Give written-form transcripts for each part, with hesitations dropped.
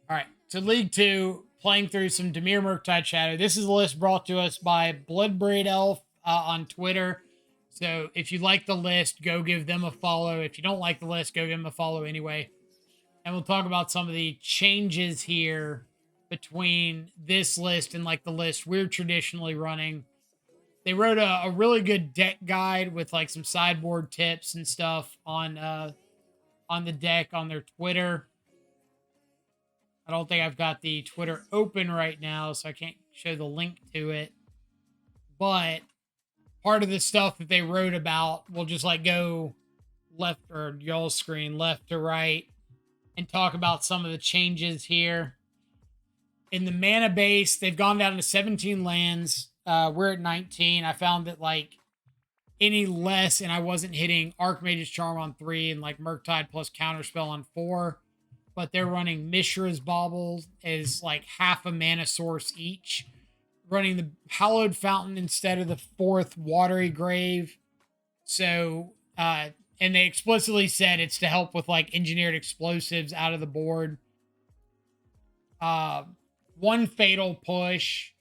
All right. So League Two, playing through some Dimir Murktide Shadow. This is a list brought to us by Bloodbraid Elf on Twitter. So if you like the list, go give them a follow. If you don't like the list, go give them a follow anyway. And we'll talk about some of the changes here between this list and like the list we're traditionally running. They wrote a really good deck guide with like some sideboard tips and stuff on the deck on their Twitter. I don't think I've got the Twitter open right now, so I can't show the link to it. But part of the stuff that they wrote about, we'll just like go left or y'all's screen, left to right, and talk about some of the changes here. In the mana base, they've gone down to 17 lands. We're at 19. I found that like any less, and I wasn't hitting Archmage's Charm on 3 and like Murktide plus Counterspell on 4. But they're running Mishra's Bauble as like half a mana source each. Running the Hallowed Fountain instead of the 4th Watery Grave. So, and they explicitly said it's to help with like engineered explosives out of the board. One Fatal Push.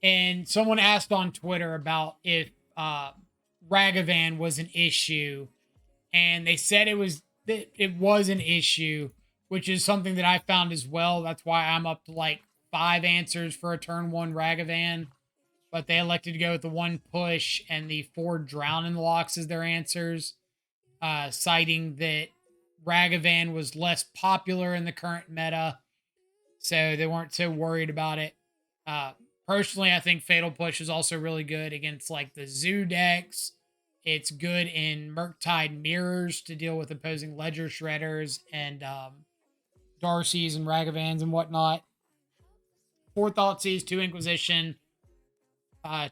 And someone asked on Twitter about if Ragavan was an issue. And they said it was an issue, which is something that I found as well. That's why I'm up to like 5 answers for a turn 1 Ragavan. But they elected to go with the 1 push and the 4 drown in the locks as their answers, citing that Ragavan was less popular in the current meta. So they weren't so worried about it. Personally, I think Fatal Push is also really good against like the Zoo decks. It's good in Murktide Mirrors to deal with opposing Ledger Shredders and Darcy's and Ragavans and whatnot. 4 Thoughtseize, 2 Inquisition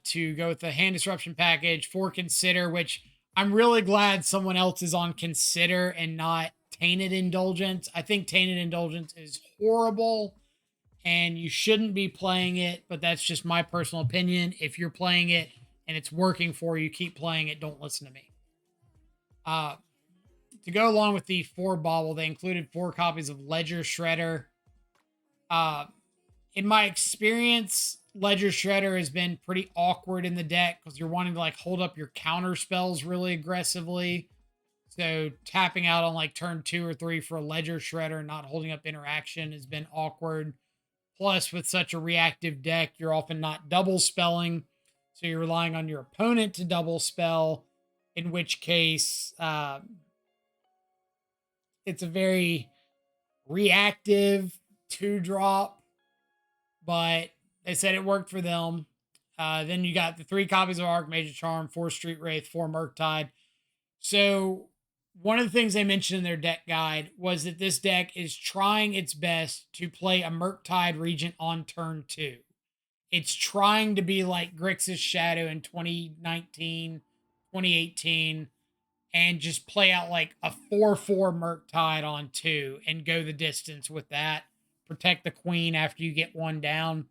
to go with the Hand Disruption package. 4 Consider, which I'm really glad someone else is on Consider and not Tainted Indulgence. I think Tainted Indulgence is horrible and you shouldn't be playing it, but that's just my personal opinion. If you're playing it and it's working for you, keep playing it. Don't listen to me. To go along with the 4 Bauble, they included 4 copies of Ledger Shredder. In my experience, Ledger Shredder has been pretty awkward in the deck because you're wanting to like hold up your counter spells really aggressively. So tapping out on like turn 2 or 3 for a Ledger Shredder and not holding up interaction has been awkward. Plus, with such a reactive deck, you're often not double spelling. So you're relying on your opponent to double spell, in which case it's a very reactive 2-drop, but they said it worked for them. Then you got the 3 copies of Archmage's Charm, 4 Street Wraith, 4 Murktide. So one of the things they mentioned in their deck guide was that this deck is trying its best to play a Murktide Regent on turn 2. It's trying to be like Grixis Shadow in 2019, 2018, and just play out like a 4/4 Murktide on 2 and go the distance with that. Protect the queen after you get 1 down.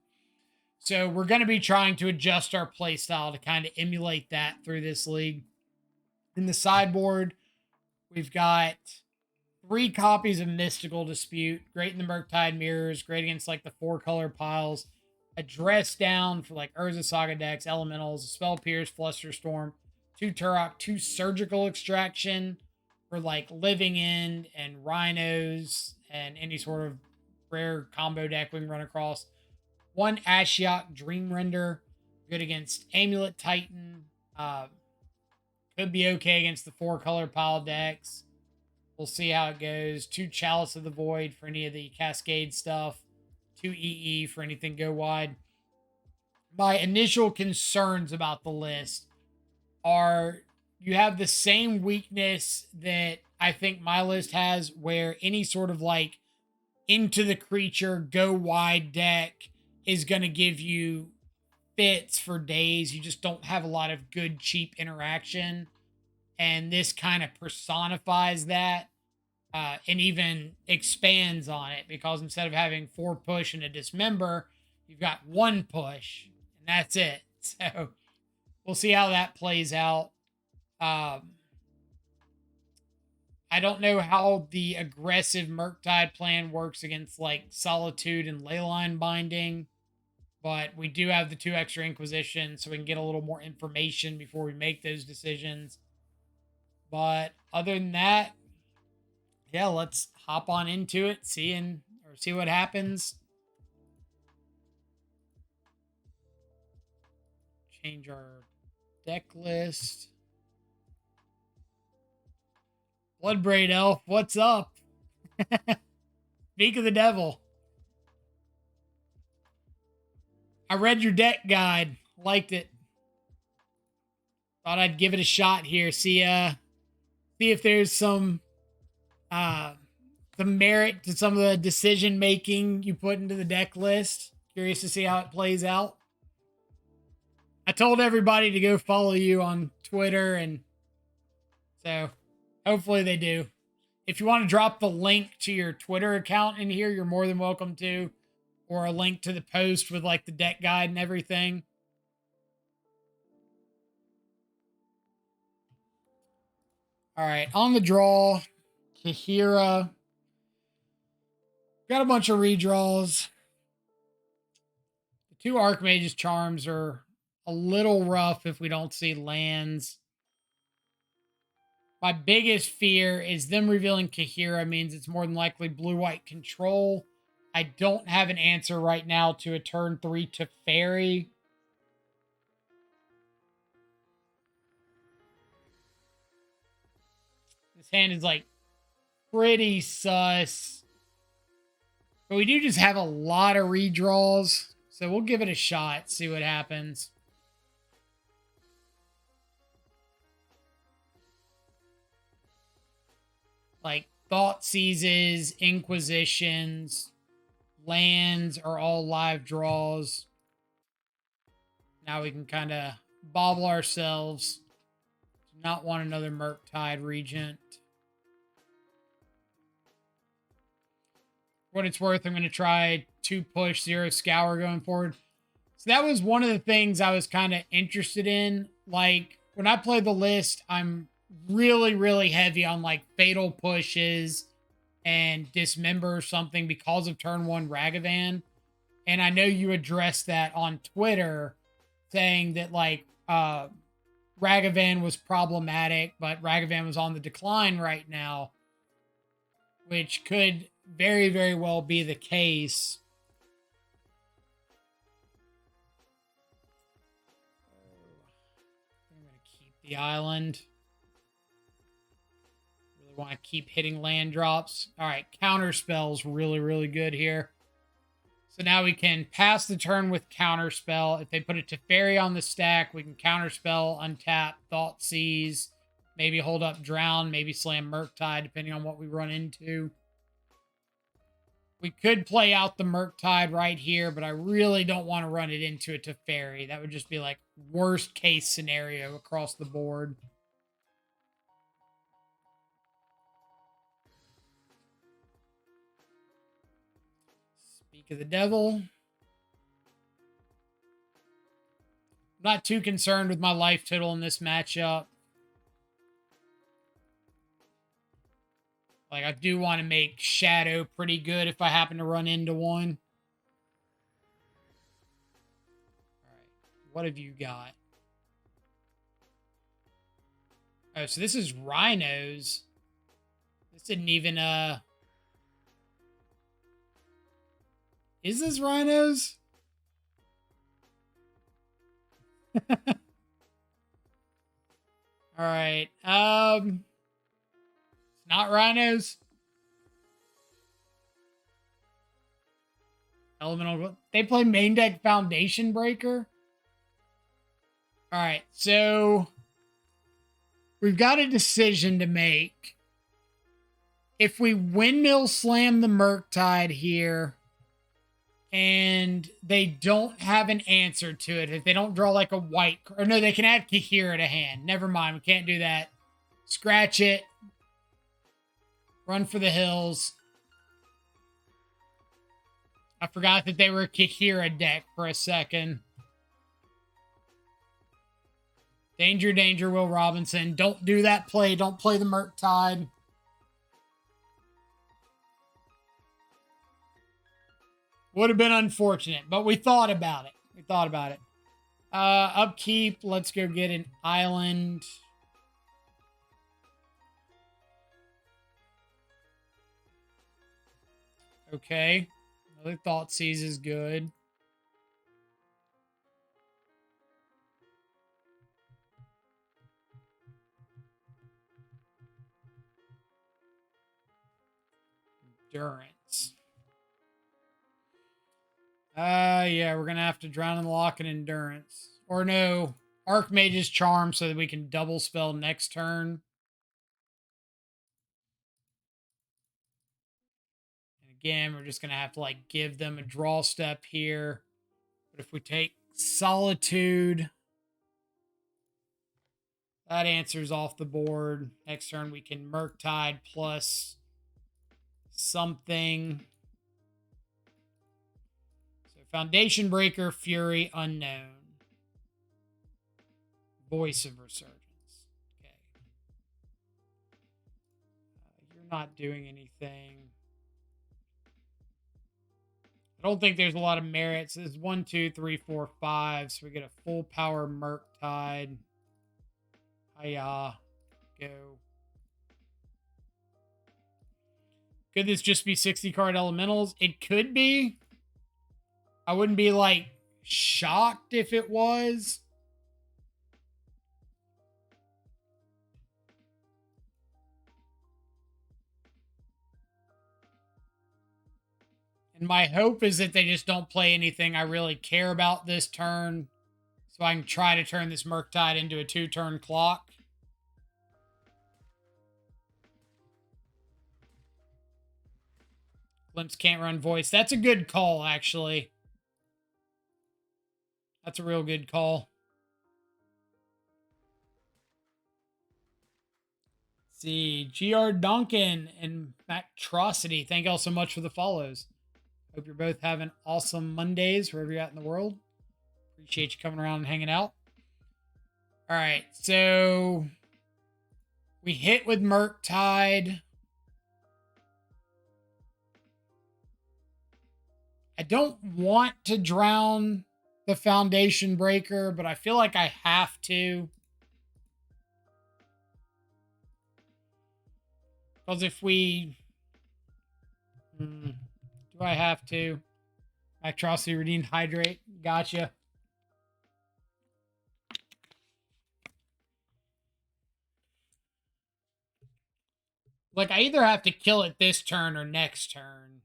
So we're going to be trying to adjust our playstyle to kind of emulate that through this league. In the sideboard, we've got 3 copies of Mystical Dispute. Great in the Murktide Mirrors. Great against like the 4-color piles. A Dress Down for like Urza Saga decks, Elementals. A Spell Pierce, Flusterstorm. 2 Turok. 2 Surgical Extraction for like Living End and Rhinos and any sort of rare combo deck we can run across. 1 Ashiok Dream Render. Good against Amulet Titan. Could be okay against the 4-color pile decks. We'll see how it goes. 2 Chalice of the Void for any of the Cascade stuff. 2 EE for anything go wide. My initial concerns about the list are you have the same weakness that I think my list has, where any sort of like into the creature, go wide deck is going to give you fits for days. You just don't have a lot of good, cheap interaction. And this kind of personifies that and even expands on it, because instead of having 4 push and a dismember, you've got 1 push and that's it. So we'll see how that plays out. I don't know how the aggressive Murktide plan works against like Solitude and Leyline binding, but we do have the 2 extra Inquisition, so we can get a little more information before we make those decisions. But other than that, yeah, let's hop on into it, see what happens. Change our deck list. Bloodbraid Elf, what's up? Speak of the devil. I read your deck guide. Liked it. Thought I'd give it a shot here. See if there's some merit to some of the decision making you put into the deck list. Curious to see how it plays out. I told everybody to go follow you on Twitter, and so hopefully they do. If you want to drop the link to your Twitter account in here, you're more than welcome to, or a link to the post with like the deck guide and everything. All right, on the draw, Kahira. Got a bunch of redraws. The 2 Archmage's Charms are a little rough if we don't see lands. My biggest fear is them revealing Kahira means it's more than likely blue-white control. I don't have an answer right now to a turn 3 Teferi. This hand is like pretty sus. But we do just have a lot of redraws. So we'll give it a shot, see what happens. Like Thought Seizes, Inquisitions, lands are all live draws. Now we can kind of bobble ourselves. Not want another Murktide Regent. For what it's worth, I'm going to try 2 push, 0 scour going forward. So that was one of the things I was kind of interested in. Like, when I play the list, I'm really, really heavy on, like, fatal pushes and dismember something because of turn 1 Ragavan. And I know you addressed that on Twitter, saying that, like, Ragavan was problematic, but Ragavan was on the decline right now, which could very, very well be the case. I'm going to keep the island. Really want to keep hitting land drops. All right, Counterspell's really, really good here. So now we can pass the turn with Counterspell. If they put a Teferi on the stack, we can Counterspell, untap, Thought Seize, maybe hold up Drown, maybe slam Murktide, depending on what we run into. We could play out the Murktide right here, but I really don't want to run it into a Teferi. That would just be like worst case scenario across the board. Speak of the devil. I'm not too concerned with my life total in this matchup. Like, I do want to make Shadow pretty good if I happen to run into one. All right. What have you got? Oh, so this is Rhinos. This didn't even, Is this Rhinos? All right. Not Rhinos. Elemental. They play main deck Foundation Breaker. All right, so we've got a decision to make. If we Windmill Slam the Murktide here, and they don't have an answer to it, if they don't draw like a white, or no, they can add Kahira to hand. Never mind, we can't do that. Scratch it. Run for the hills. I forgot that they were a Kahira deck for a second. Danger, danger, Will Robinson. Don't do that play. Don't play the Murktide. Would have been unfortunate, but we thought about it. We thought about it. Upkeep. Let's go get an island. Okay. Another Thoughtseize is good. Endurance. Yeah, we're gonna have to drown in the lock and endurance. Or no, Archmage's Charm so that we can double spell next turn. And again, we're just gonna have to like give them a draw step here. But if we take Solitude, that answers off the board. Next turn we can Murktide plus something. So Foundation Breaker, Fury, Unknown. Voice of Resurgence. Okay. You're not doing anything. I don't think there's a lot of merits. There's 1, 2, 3, 4, 5. So we get a full power Murktide. Hiya. Go. Could this just be 60 card elementals? It could be. I wouldn't be like shocked if it was. And my hope is that they just don't play anything I really care about this turn. So I can try to turn this Murktide into a 2-turn clock. Glimpse can't run voice. That's a good call, actually. That's a real good call. Let's see. GR Duncan and Mactrosity. Thank you all so much for the follows. Hope you're both having awesome Mondays wherever you're at in the world. Appreciate you coming around and hanging out. All right, so we hit with Murktide. I don't want to drown the Foundation Breaker, but I feel like I have to. Because if we... do I have to? Atrocity Redeemed Hydrate. Gotcha. Like, I either have to kill it this turn or next turn.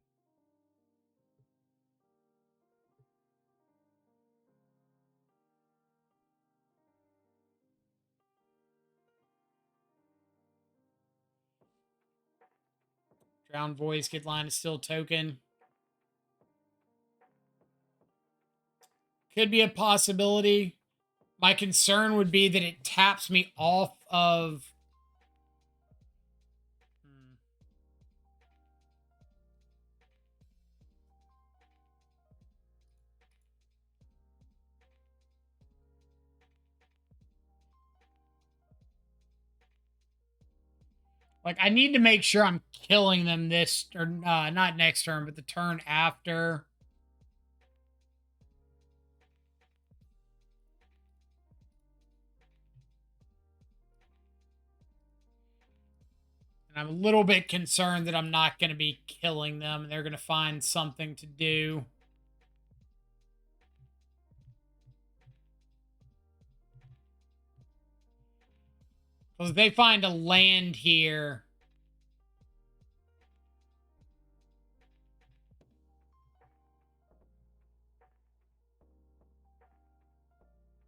Drown Voice, get line of Still token. Could be a possibility. My concern would be that it taps me off of... Like, I need to make sure I'm killing them this... Or not next turn, but the turn after. And I'm a little bit concerned that I'm not going to be killing them. And they're going to find something to do. Because if they find a land here...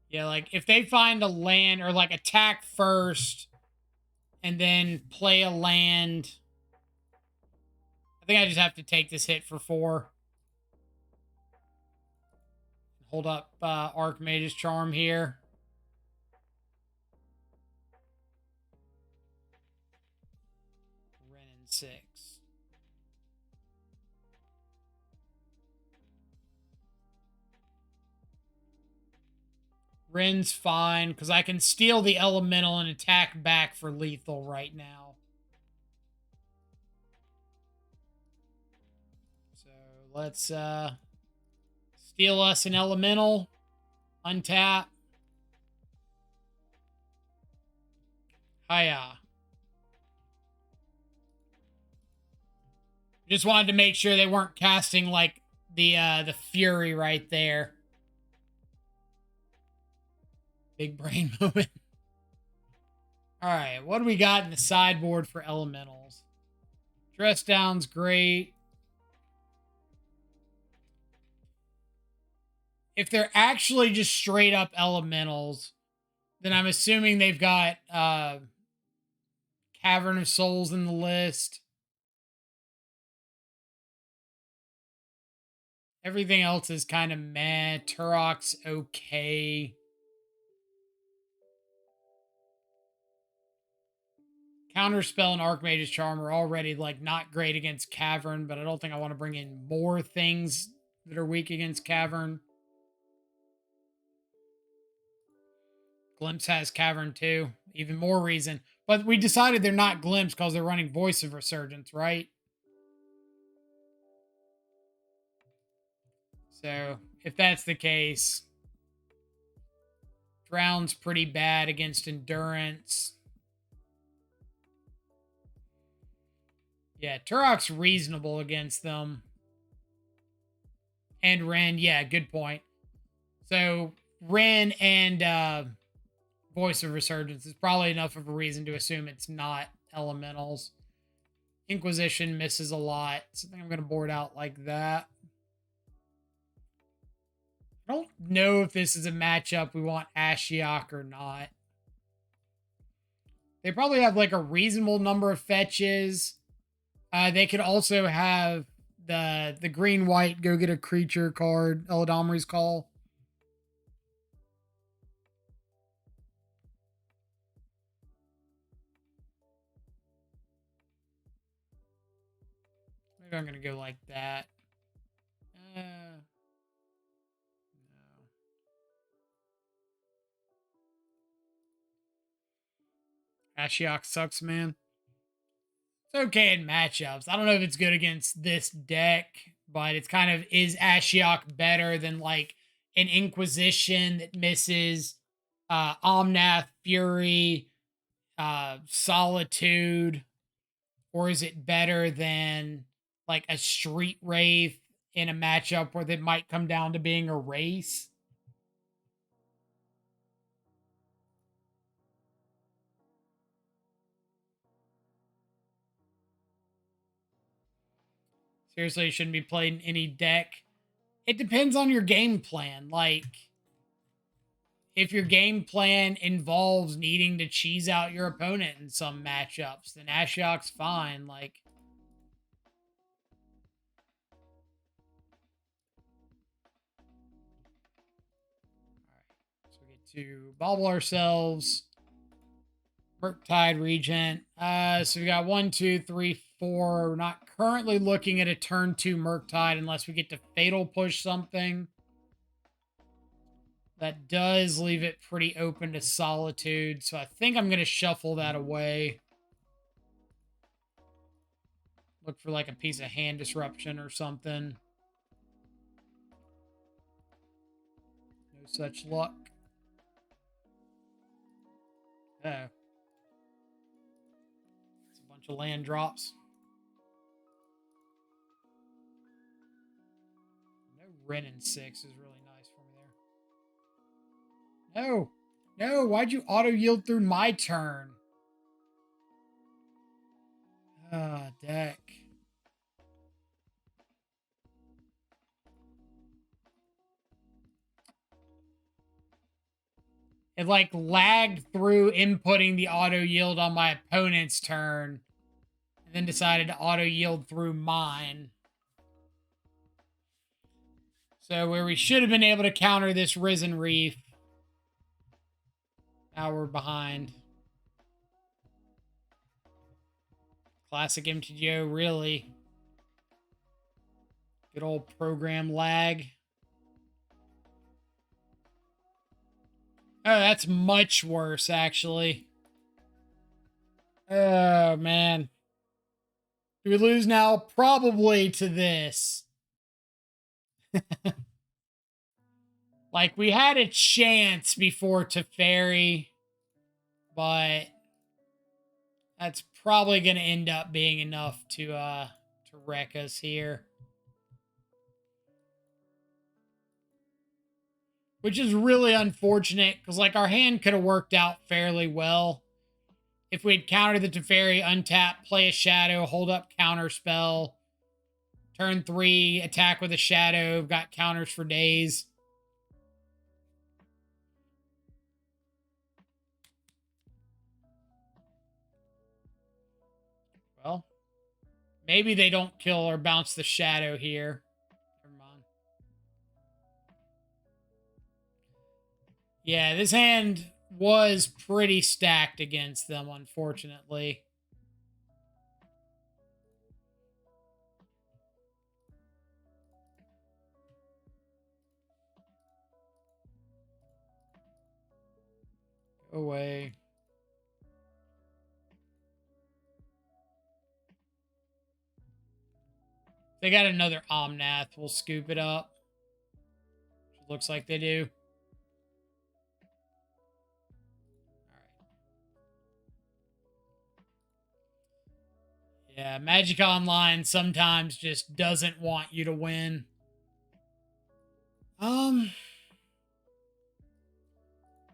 Yeah, like, if they find a land or, like, attack first and then play a land... I think I just have to take this hit for 4. Hold up Archmage's Charm here. Ren and 6. Ren's fine, because I can steal the elemental and attack back for lethal right now. So let's Steal us an elemental. Untap. Hiya. Just wanted to make sure they weren't casting like the Fury right there. Big brain moment. All right, what do we got in the sideboard for elementals? Dress down's great. If they're actually just straight up elementals, then I'm assuming they've got Cavern of Souls in the list. Everything else is kind of meh. Turok's okay. Counterspell and Archmage's Charm are already like not great against Cavern, but I don't think I want to bring in more things that are weak against Cavern. Glimpse has Cavern too. Even more reason. But we decided they're not Glimpse because they're running Voice of Resurgence, right? So if that's the case, Drown's pretty bad against Endurance. Yeah, Turok's reasonable against them. And Ren, yeah, good point. So Ren and Voice of Resurgence is probably enough of a reason to assume it's not elementals. Inquisition misses a lot, so I think I'm going to board out like that. I don't know if this is a matchup we want Ashiok or not. They probably have like a reasonable number of fetches. They could also have the green-white go get a creature card, Eladamri's Call. Maybe I'm going to go like that. No. Ashiok sucks, man. It's okay in matchups. I don't know if it's good against this deck, but it's kind of, is Ashiok better than like an Inquisition that misses Omnath, Fury, Solitude, or is it better than like a Street Wraith in a matchup where it might come down to being a race? Seriously, it shouldn't be played in any deck. It depends on your game plan. Like, if your game plan involves needing to cheese out your opponent in some matchups, then Ashiok's fine. Like, all right, so we get to bobble ourselves. Murktide Regent. So we got 1, 2, 3, 4. We're not currently looking at a turn 2 Murktide unless we get to Fatal Push something. That does leave it pretty open to Solitude, so I think I'm going to shuffle that away. Look for like a piece of hand disruption or something. No such luck. Oh. It's a bunch of land drops. No Ren in 6 is really nice for me there. No. No, why'd you auto yield through my turn? Ah, deck. It like lagged through inputting the auto yield on my opponent's turn and then decided to auto yield through mine. So where we should have been able to counter this Risen Reef, now we're behind. Classic MTGO, really. Good old program lag. Oh, that's much worse, actually. Oh, man. Do we lose now? Probably to this. Like, we had a chance before Teferi, but that's probably going to end up being enough to wreck us here. Which is really unfortunate, because, like, our hand could have worked out fairly well. If we'd countered the Teferi, untap, play a shadow, hold up counter spell, turn 3, attack with a shadow, got counters for days. Well, maybe they don't kill or bounce the shadow here. Never mind. Yeah, this hand was pretty stacked against them, unfortunately. Go away. They got another Omnath. We'll scoop it up. Looks like they do. Yeah, Magic Online sometimes just doesn't want you to win.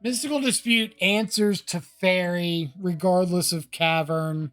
Mystical Dispute answers Teferi regardless of Cavern.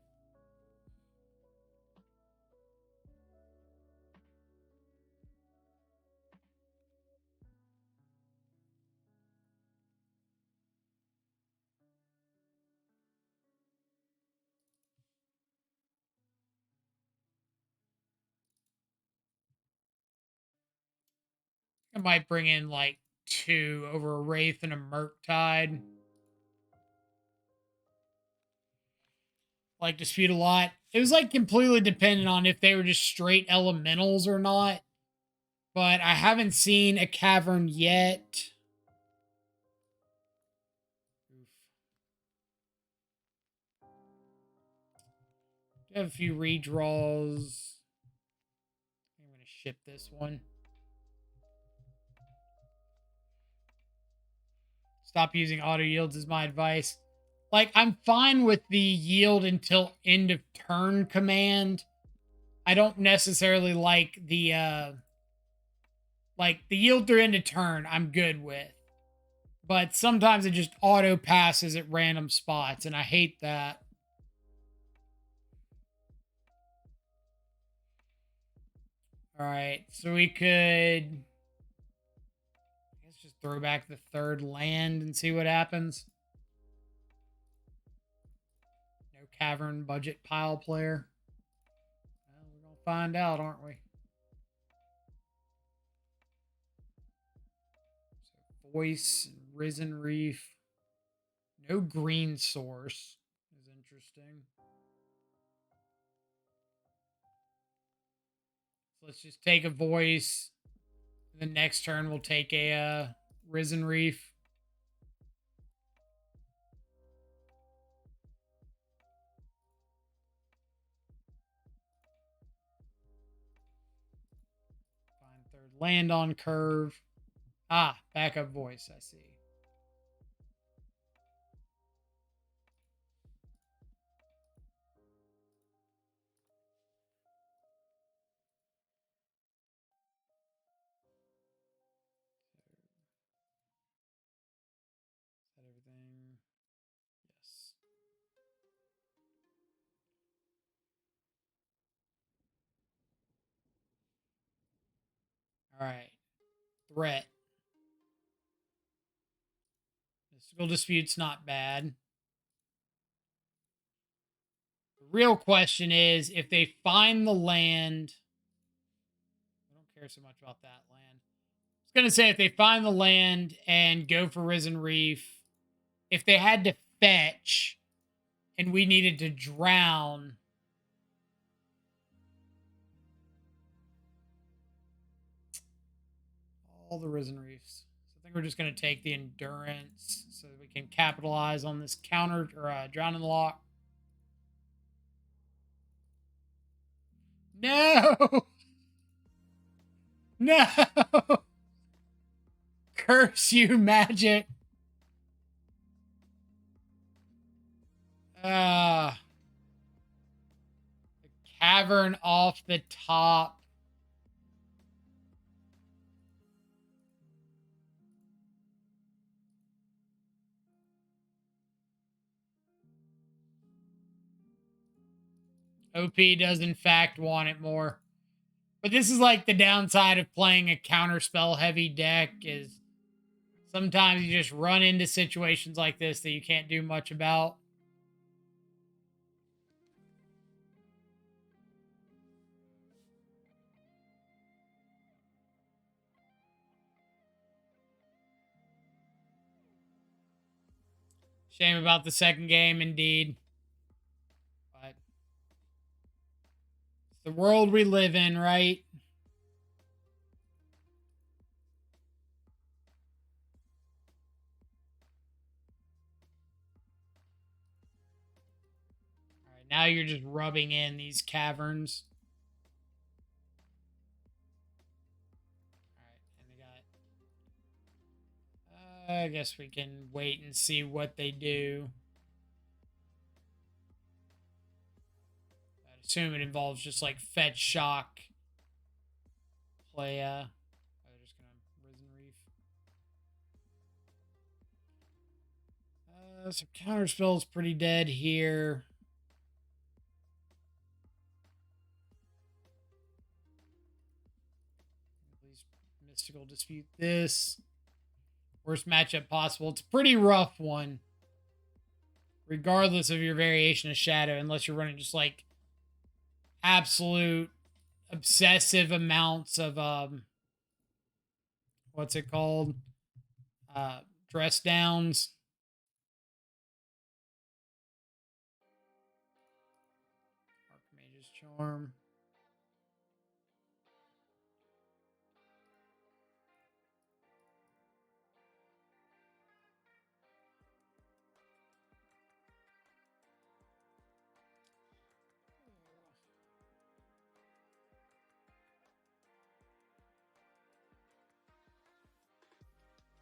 I might bring in like 2 over a Wraith and a Murktide. Like Dispute a lot. It was like completely dependent on if they were just straight elementals or not. But I haven't seen a Cavern yet. I have a few redraws. I'm going to ship this one. Stop using auto yields is my advice. Like, I'm fine with the yield until end of turn command. I don't necessarily like the yield through end of turn, I'm good with. But sometimes it just auto passes at random spots, and I hate that. All right, so we could, I guess, just throw back the 3rd land and see what happens. No Cavern budget pile player. Well, we're going to find out, aren't we? So Voice, Risen Reef. No green source is interesting. So let's just take a Voice. The next turn we'll take a Risen Reef. Find 3rd land on curve. Ah, backup Voice, I see. Set everything. Yes. All right. Threat. Mystical Dispute's not bad. The real question is if they find the land. I don't care so much about that land. I was going to say if they find the land and go for Risen Reef, if they had to fetch and we needed to drown, all the Risen Reefs. So I think we're just going to take the Endurance so that we can capitalize on this counter or drown in the lock. No! No! Curse you, Magic. The cavern off the top. OP does in fact want it more. But this is like the downside of playing a counterspell heavy deck is sometimes you just run into situations like this that you can't do much about. Shame about the second game, indeed. But it's the world we live in, right? All right, now you're just rubbing in these caverns. All right, and they got. I guess we can wait and see what they do. I assume it involves just like fetch shock. Play. They're just gonna Risen Reef. So counterspell's pretty dead here. At least Mystical Dispute this. Worst matchup possible. It's a pretty rough one. Regardless of your variation of Shadow, unless you're running just like absolute obsessive amounts of what's it called? Dress downs. Archmage's Charm.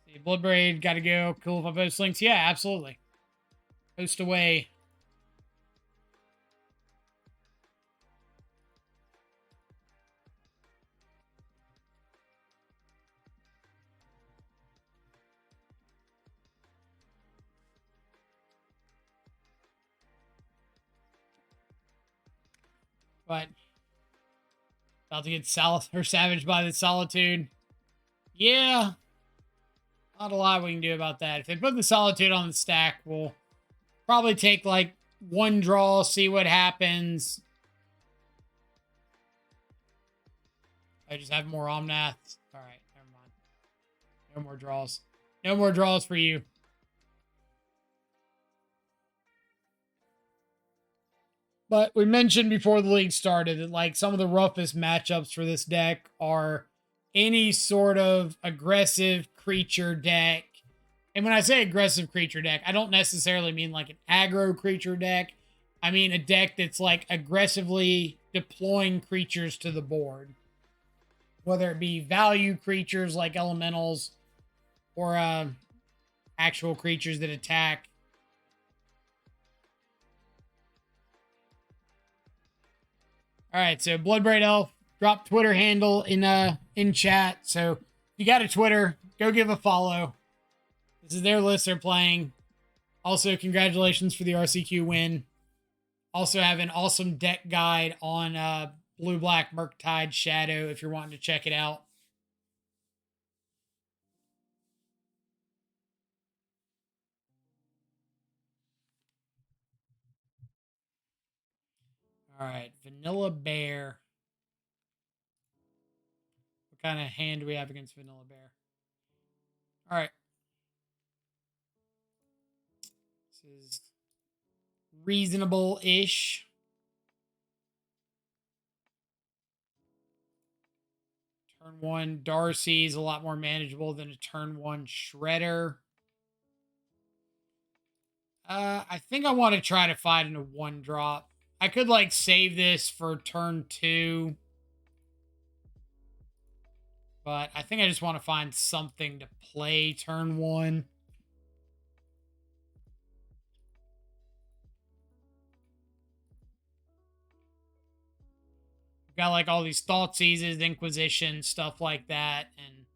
See, Bloodbraid, gotta go. Cool if I post links. Yeah, absolutely. Post away. But about to get savaged by the Solitude. Yeah. Not a lot we can do about that. If they put the Solitude on the stack, we'll probably take like one draw, see what happens. I just have more Omnaths. All right, never mind. No more draws. No more draws for you. But we mentioned before the league started that like some of the roughest matchups for this deck are any sort of aggressive creature deck. And when I say aggressive creature deck, I don't necessarily mean like an aggro creature deck. I mean a deck that's like aggressively deploying creatures to the board. Whether it be value creatures like elementals or actual creatures that attack. All right, so Bloodbraid Elf dropped Twitter handle in chat. So if you got a Twitter, go give a follow. This is their list they're playing. Also, congratulations for the RCQ win. Also have an awesome deck guide on Blue-Black Murktide Shadow if you're wanting to check it out. All right, Vanilla Bear. What kind of hand do we have against Vanilla Bear? All right. This is reasonable-ish. Turn 1 Darcy is a lot more manageable than a turn 1 Shredder. I think I want to try to fight in a 1-drop. I could like save this for turn 2. But I think I just want to find something to play turn 1. Got like all these thought seizes, inquisition, stuff like that. And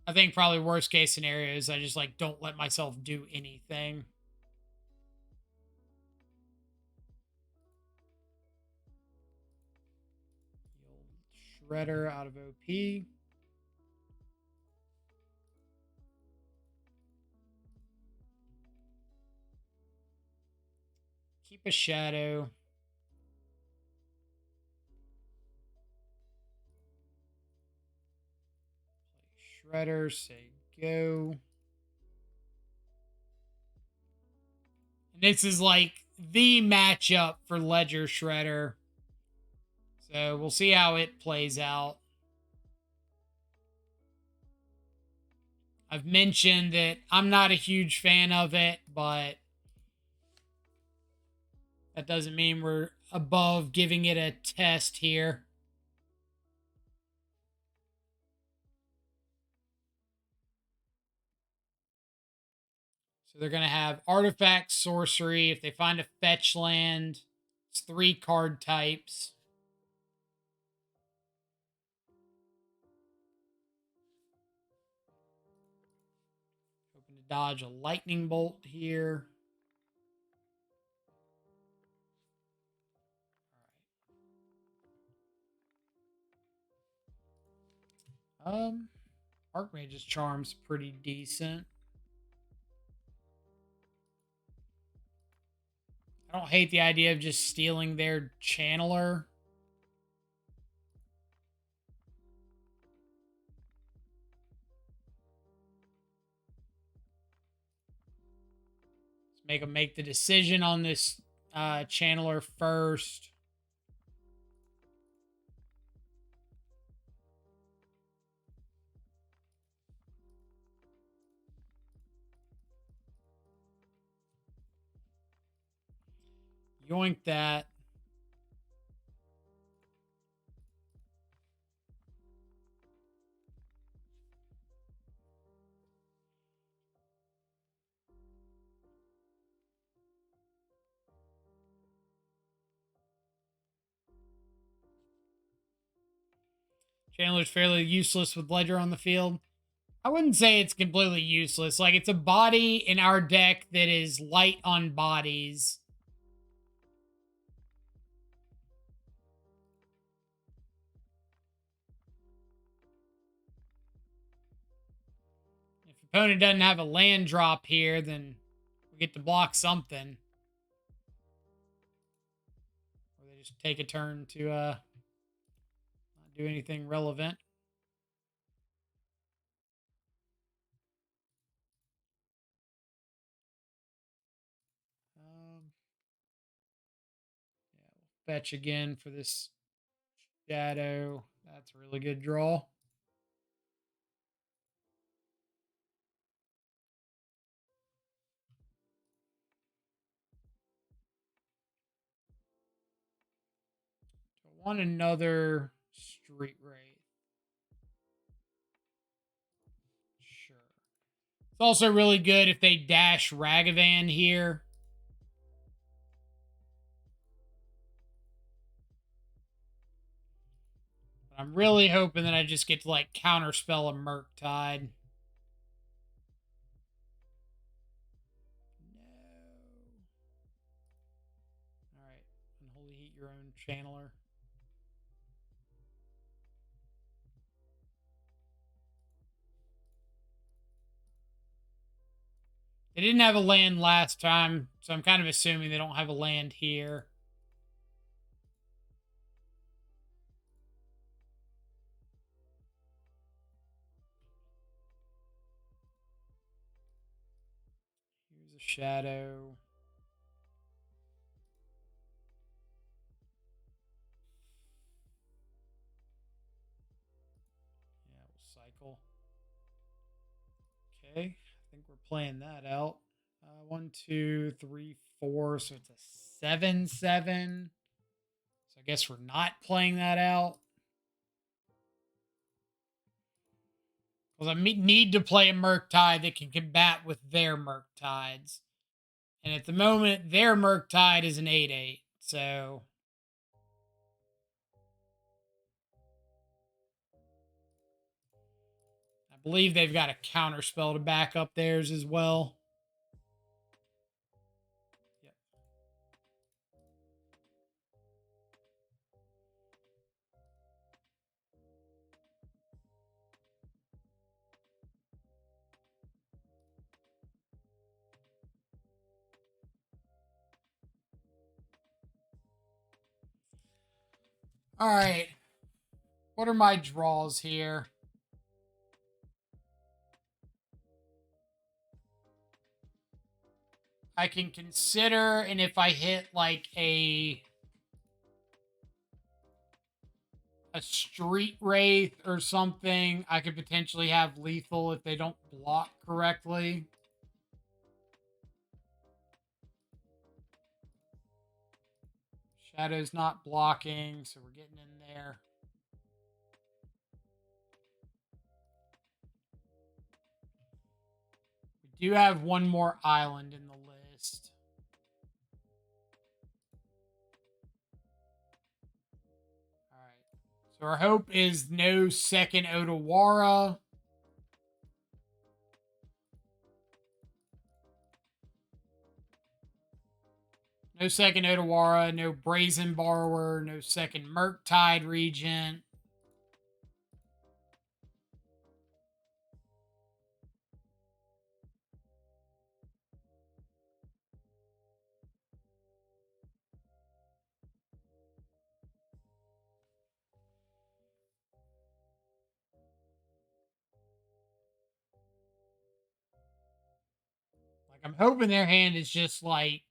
I think probably worst case scenario is I just like don't let myself do anything. Shredder out of OP. Keep a shadow. Shredder, say go. And this is like the matchup for Ledger Shredder. So we'll see how it plays out. I've mentioned that I'm not a huge fan of it, but that doesn't mean we're above giving it a test here. So they're going to have artifact, sorcery. If they find a fetch land, it's 3 card types. Hoping to dodge a lightning bolt here. Archmage's Charm's pretty decent. I don't hate the idea of just stealing their Channeler. Let's make them make the decision on this Channeler first. Yoink that. Chandler's fairly useless with Ledger on the field. I wouldn't say it's completely useless. Like, it's a body in our deck that is light on bodies. If opponent doesn't have a land drop here, then we get to block something. Or they just take a turn to not do anything relevant. Yeah, we'll fetch again for this shadow. That's a really good draw. I want another Street Wraith. Sure. It's also really good if they dash Ragavan here. But I'm really hoping that I just get to like counterspell a Murktide. No. Alright. Unholy Heat your own channeler. They didn't have a land last time, so I'm kind of assuming they don't have a land here. Here's a shadow. Yeah, we'll cycle. Okay, I think we're playing that out. 1, 2, 3, 4. So it's a 7/7. So I guess we're not playing that out. Because I need to play a Murktide that can combat with their Murktides. And at the moment, their Murktide is an 8/8. So I believe they've got a counter spell to back up theirs as well. Yep. All right. What are my draws here? I can consider, and if I hit like a street wraith or something, I could potentially have lethal if they don't block correctly. Shadow's not blocking, so we're getting in there. We do have one more island in the list. All right. So our hope is no second Odawara. No second Odawara, no Brazen Borrower, no second Murktide Regent. Like, I'm hoping their hand is just like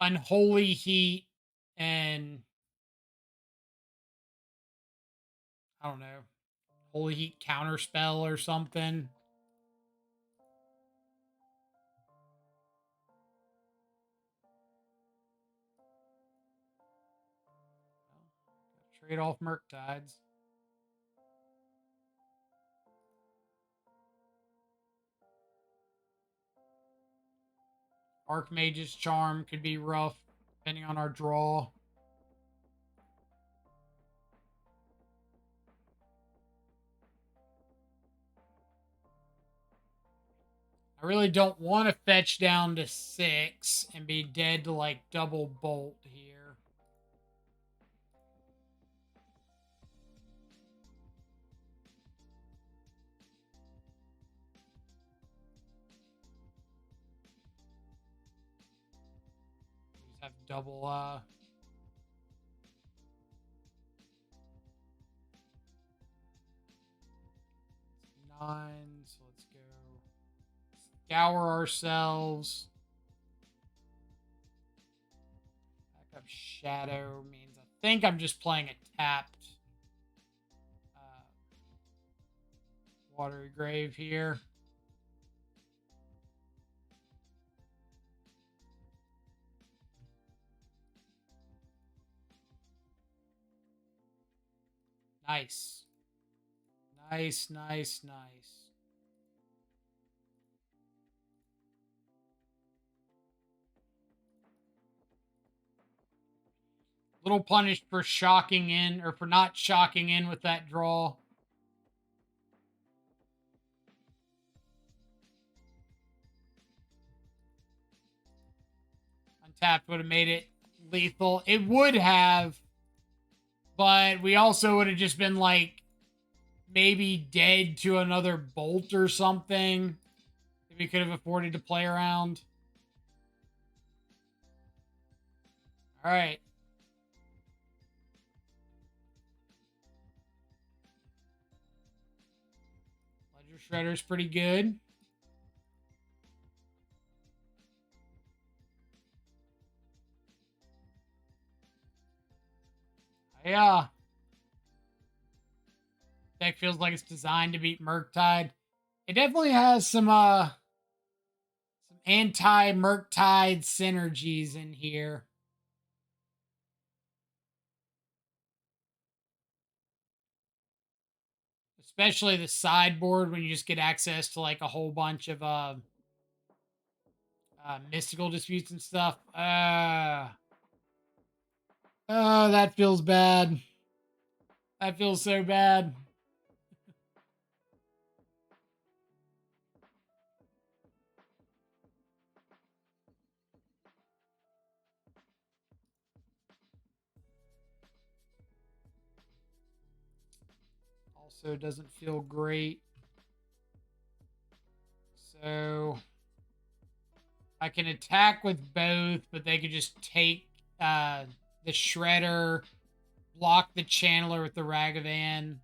Unholy Heat and I don't know, Holy Heat Counterspell or something. Trade off Murktides. Archmage's Charm could be rough, depending on our draw. I really don't want to fetch down to 6 and be dead to like double bolt here. Just have double 9, so let's go scour ourselves. Back up Shadow means I think I'm just playing a tapped Watery Grave here. Nice. Nice, nice, nice. Little punished for shocking in, or for not shocking in with that draw. Untapped would have made it lethal. It would have, but we also would have just been like maybe dead to another bolt or something if we could have afforded to play around. All right. Ledger Shredder's pretty good. Yeah. Deck feels like it's designed to beat Murktide. It definitely has some anti-Murktide synergies in here. Especially the sideboard when you just get access to like a whole bunch of mystical disputes and stuff. Oh, that feels bad. That feels so bad. Also doesn't feel great. So I can attack with both, but they could just take the Shredder, block the Channeler with the Ragavan.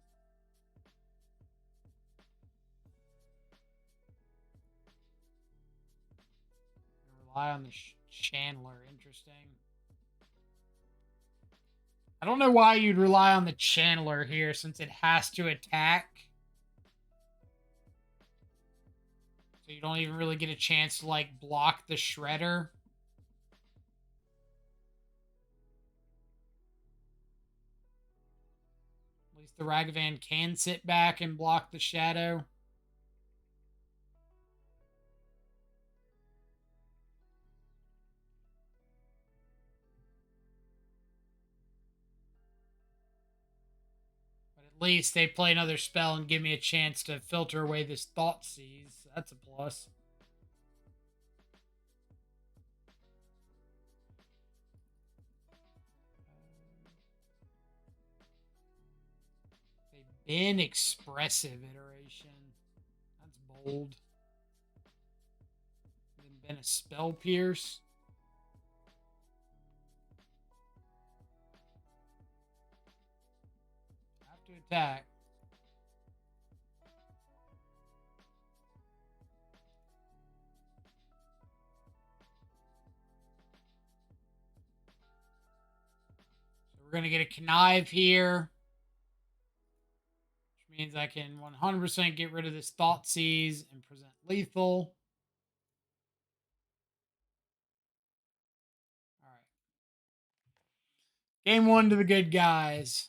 Rely on the Channeler. Interesting. I don't know why you'd rely on the Channeler here since it has to attack. So you don't even really get a chance to like block the Shredder. At least the Ragavan can sit back and block the Shadow. At least they play another spell and give me a chance to filter away this Thought Seize. That's a plus. They've been expressive iteration. That's bold. Then been a Spell Pierce. Have to attack. We're going to get a Connive here, which means I can 100% get rid of this Thought Seize and present lethal. All right. Game 1 to the good guys.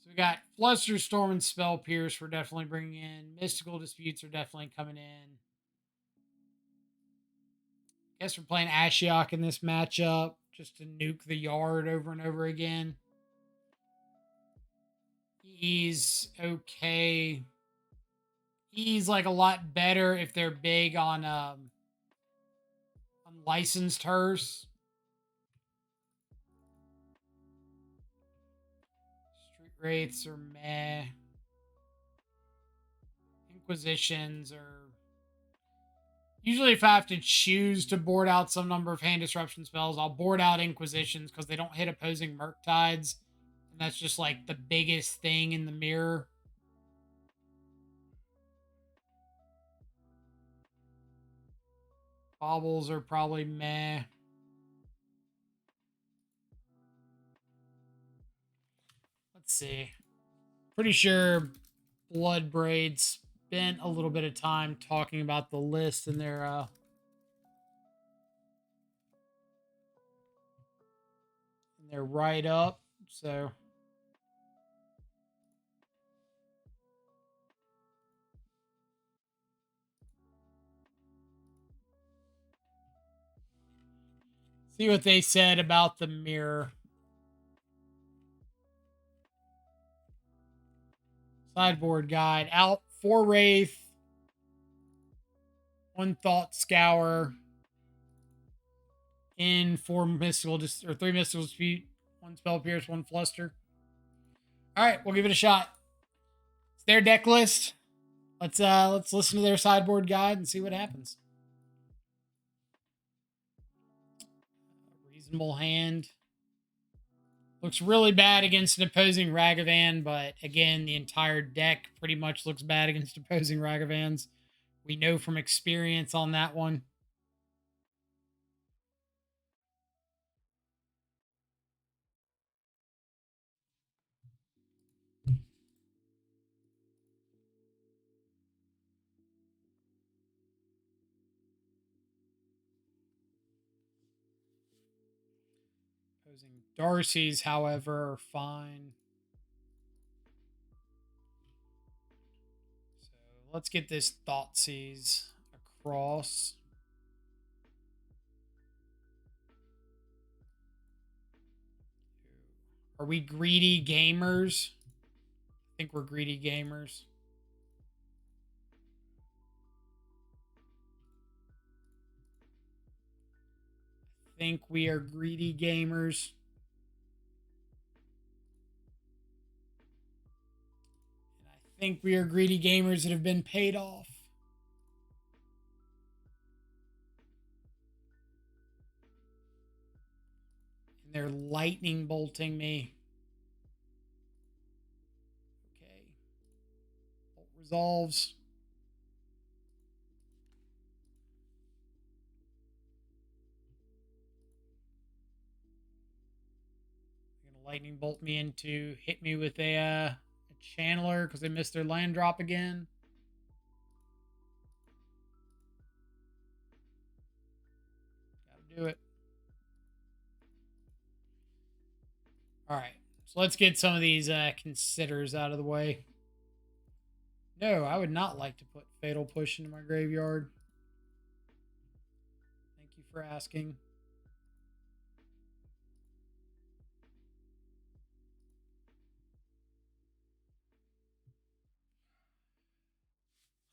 So we got Flusterstorm and Spell Pierce we're definitely bringing in. Mystical Disputes are definitely coming in. Guess we're playing Ashiok in this matchup just to nuke the yard over and over again. He's okay. He's like a lot better if they're big on unlicensed hearse. Street Wraiths are meh. Inquisitions are usually, if I have to choose to board out some number of hand disruption spells, I'll board out Inquisitions because they don't hit opposing Murktides. And that's just like the biggest thing in the mirror. Baubles are probably meh. Let's see. Pretty sure Bloodbraid spent a little bit of time talking about the list in their write-up. So see what they said about the mirror. Sideboard guide. Out 4 Wraith. 1 Thought Scour. In 4 Mystical or 3 Mystical Dispute. 1 Spell Pierce, 1 Fluster. Alright, we'll give it a shot. It's their deck list. Let's listen to their sideboard guide and see what happens. Reasonable hand. Looks really bad against an opposing Ragavan, but again, the entire deck pretty much looks bad against opposing Ragavans. We know from experience on that one. Opposing Darcy's, however, are fine. Let's get this Thoughtseize across. Are we greedy gamers? I think we're greedy gamers. I think we are greedy gamers. And I think we are greedy gamers that have been paid off. And they're lightning bolting me. Okay. Bolt resolves. Lightning bolt me into hit me with a channeler because they missed their land drop again. Gotta do it. All right, so let's get some of these considers out of the way. No, I would not like to put Fatal Push into my graveyard. Thank you for asking.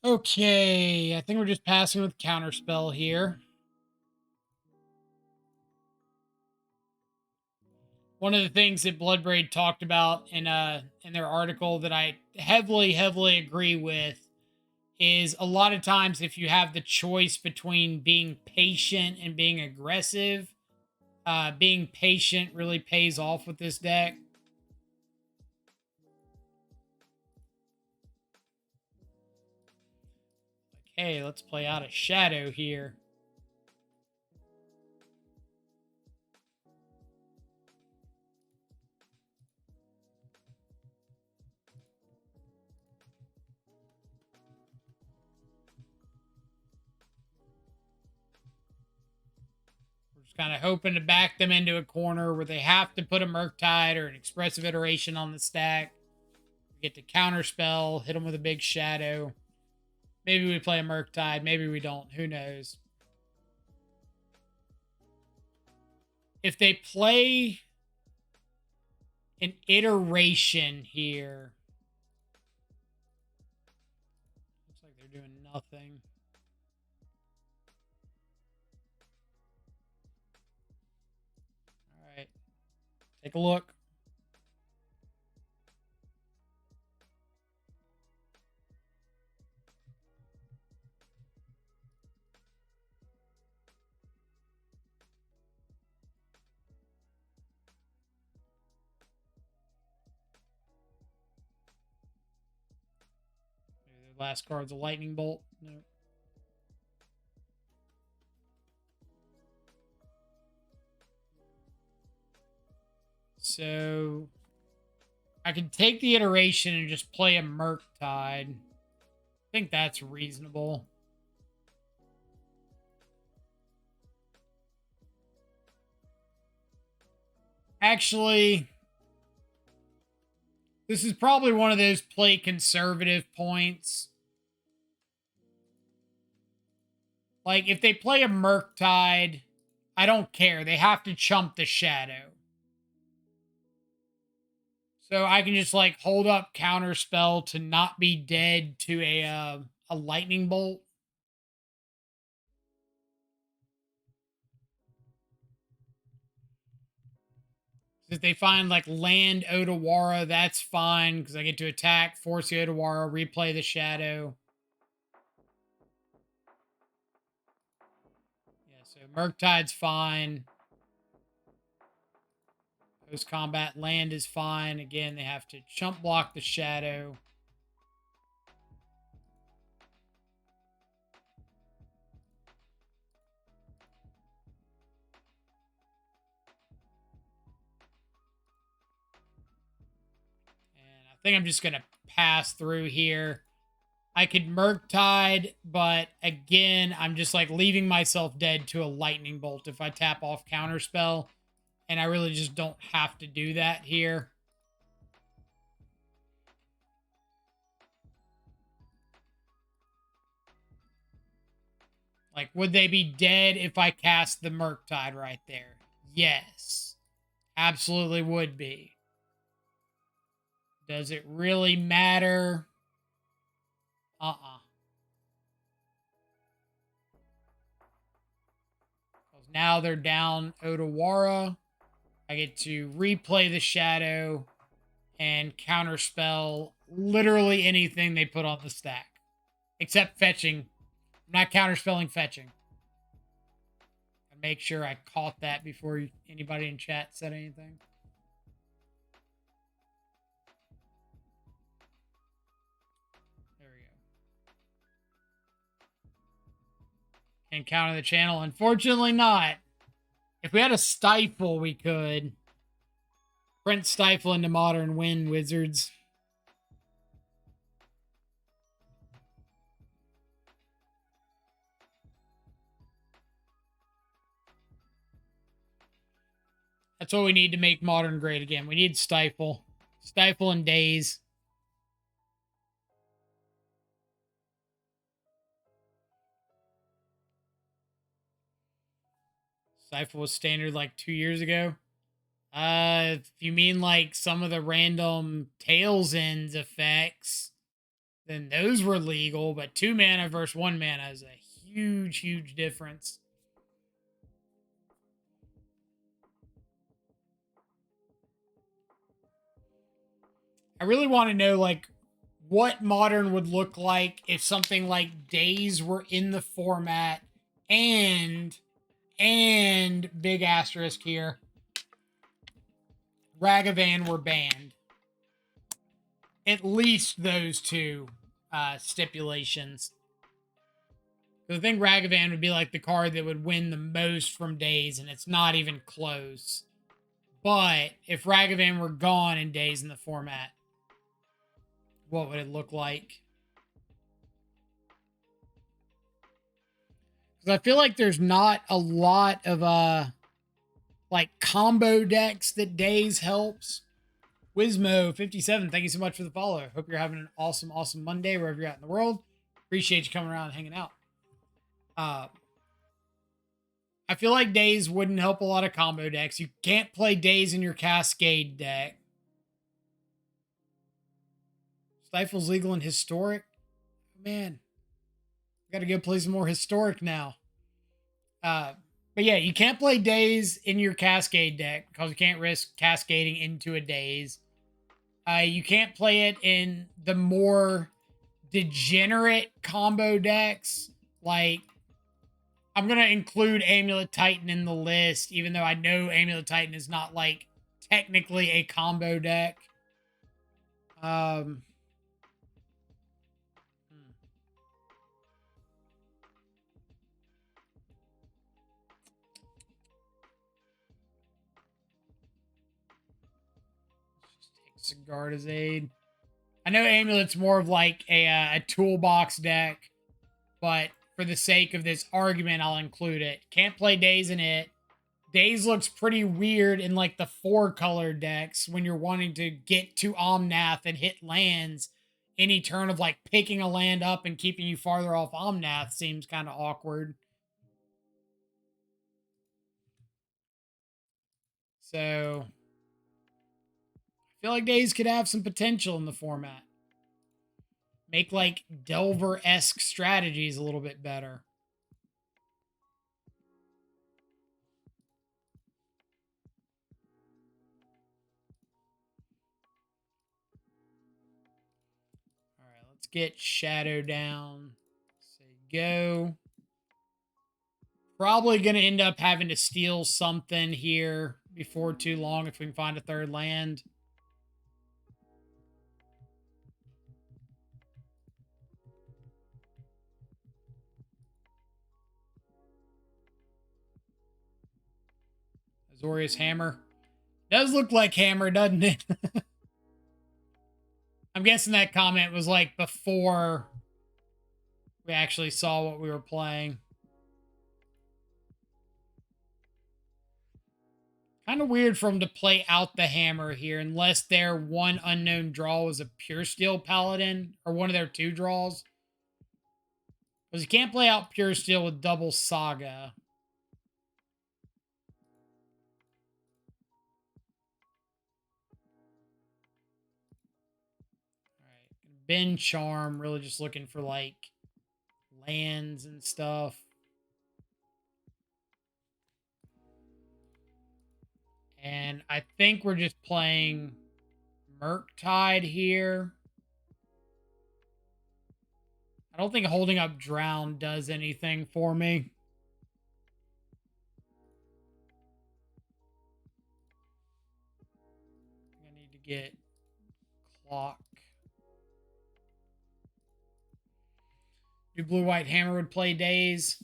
Okay, I think we're just passing with Counterspell here. One of the things that Bloodbraid talked about in their article that I heavily agree with is a lot of times if you have the choice between being patient and being aggressive, being patient really pays off with this deck. Hey, let's play out a Shadow here. We're just kind of hoping to back them into a corner where they have to put a Murktide or an Expressive Iteration on the stack. We get to Counterspell, hit them with a big Shadow. Maybe we play a Murktide, maybe we don't. Who knows? If they play an iteration here, looks like they're doing nothing. All right, take a look. Last card's a lightning bolt. No. So I can take the iteration and just play a Murktide. I think that's reasonable. Actually, this is probably one of those play conservative points. Like, if they play a Murktide, I don't care. They have to chump the Shadow. So I can just, like, hold up Counterspell to not be dead to a Lightning Bolt. If they find, like, land Otawara, that's fine, because I get to attack, force the Otawara, replay the Shadow. Yeah, so Murktide's fine. Post-combat land is fine. Again, they have to chump block the Shadow. And I think I'm just going to pass through here. I could Murktide, but again, I'm just like leaving myself dead to a Lightning Bolt if I tap off Counterspell. And I really just don't have to do that here. Like, would they be dead if I cast the Murktide right there? Yes. Absolutely would be. Does it really matter? Uh-uh. Now they're down Odawara. I get to replay the Shadow and counterspell literally anything they put on the stack. Except fetching. I'm not counterspelling fetching. I make sure I caught that before anybody in chat said anything. There we go. Can't counter the channel. Unfortunately not. If we had a stifle, we could. Print stifle into modern win, Wizards. That's what we need to make modern great again. We need stifle. Stifle and daze. Stifle was standard like 2 years ago. If you mean like some of the random Tails Ends effects, then those were legal, but 2 mana versus 1 mana is a huge, huge difference. I really want to know like what modern would look like if something like Days were in the format and big asterisk here, Ragavan were banned. At least those two stipulations. I think Ragavan would be like the card that would win the most from Days, and it's not even close. But if Ragavan were gone in Days in the format, what would it look like? Because I feel like there's not a lot of like combo decks that Days helps. Wismo57, thank you so much for the follow. Hope you're having an awesome, awesome Monday wherever you're at in the world. Appreciate you coming around and hanging out. I feel like Days wouldn't help a lot of combo decks. You can't play Days in your Cascade deck. Stifle's legal and historic. Man, got to go play some more historic now. But yeah, you can't play Days in your Cascade deck because you can't risk cascading into a Days. You can't play it in the more degenerate combo decks. Like, I'm going to include Amulet Titan in the list, even though I know Amulet Titan is not, like, technically a combo deck. Sigarda's Aid. I know Amulet's more of like a toolbox deck, but for the sake of this argument, I'll include it. Can't play Days in it. Days looks pretty weird in like the 4-color decks when you're wanting to get to Omnath and hit lands. Any turn of like picking a land up and keeping you farther off Omnath seems kind of awkward. So I feel like Days could have some potential in the format. Make like Delver-esque strategies a little bit better. All right, let's get Shadow down. Say go. Probably going to end up having to steal something here before too long if we can find a third land. Azorius Hammer. Does look like Hammer, doesn't it? I'm guessing that comment was like before we actually saw what we were playing. Kind of weird for him to play out the Hammer here, unless their one unknown draw was a Pure Steel Paladin, or one of their 2 draws Because you can't play out Pure Steel with double Saga. Alright. Ben Charm, really just looking for like lands and stuff. And I think we're just playing Murktide here. I don't think holding up Drown does anything for me. I need to get Clock. Do Blue-White Hammer would play Daze?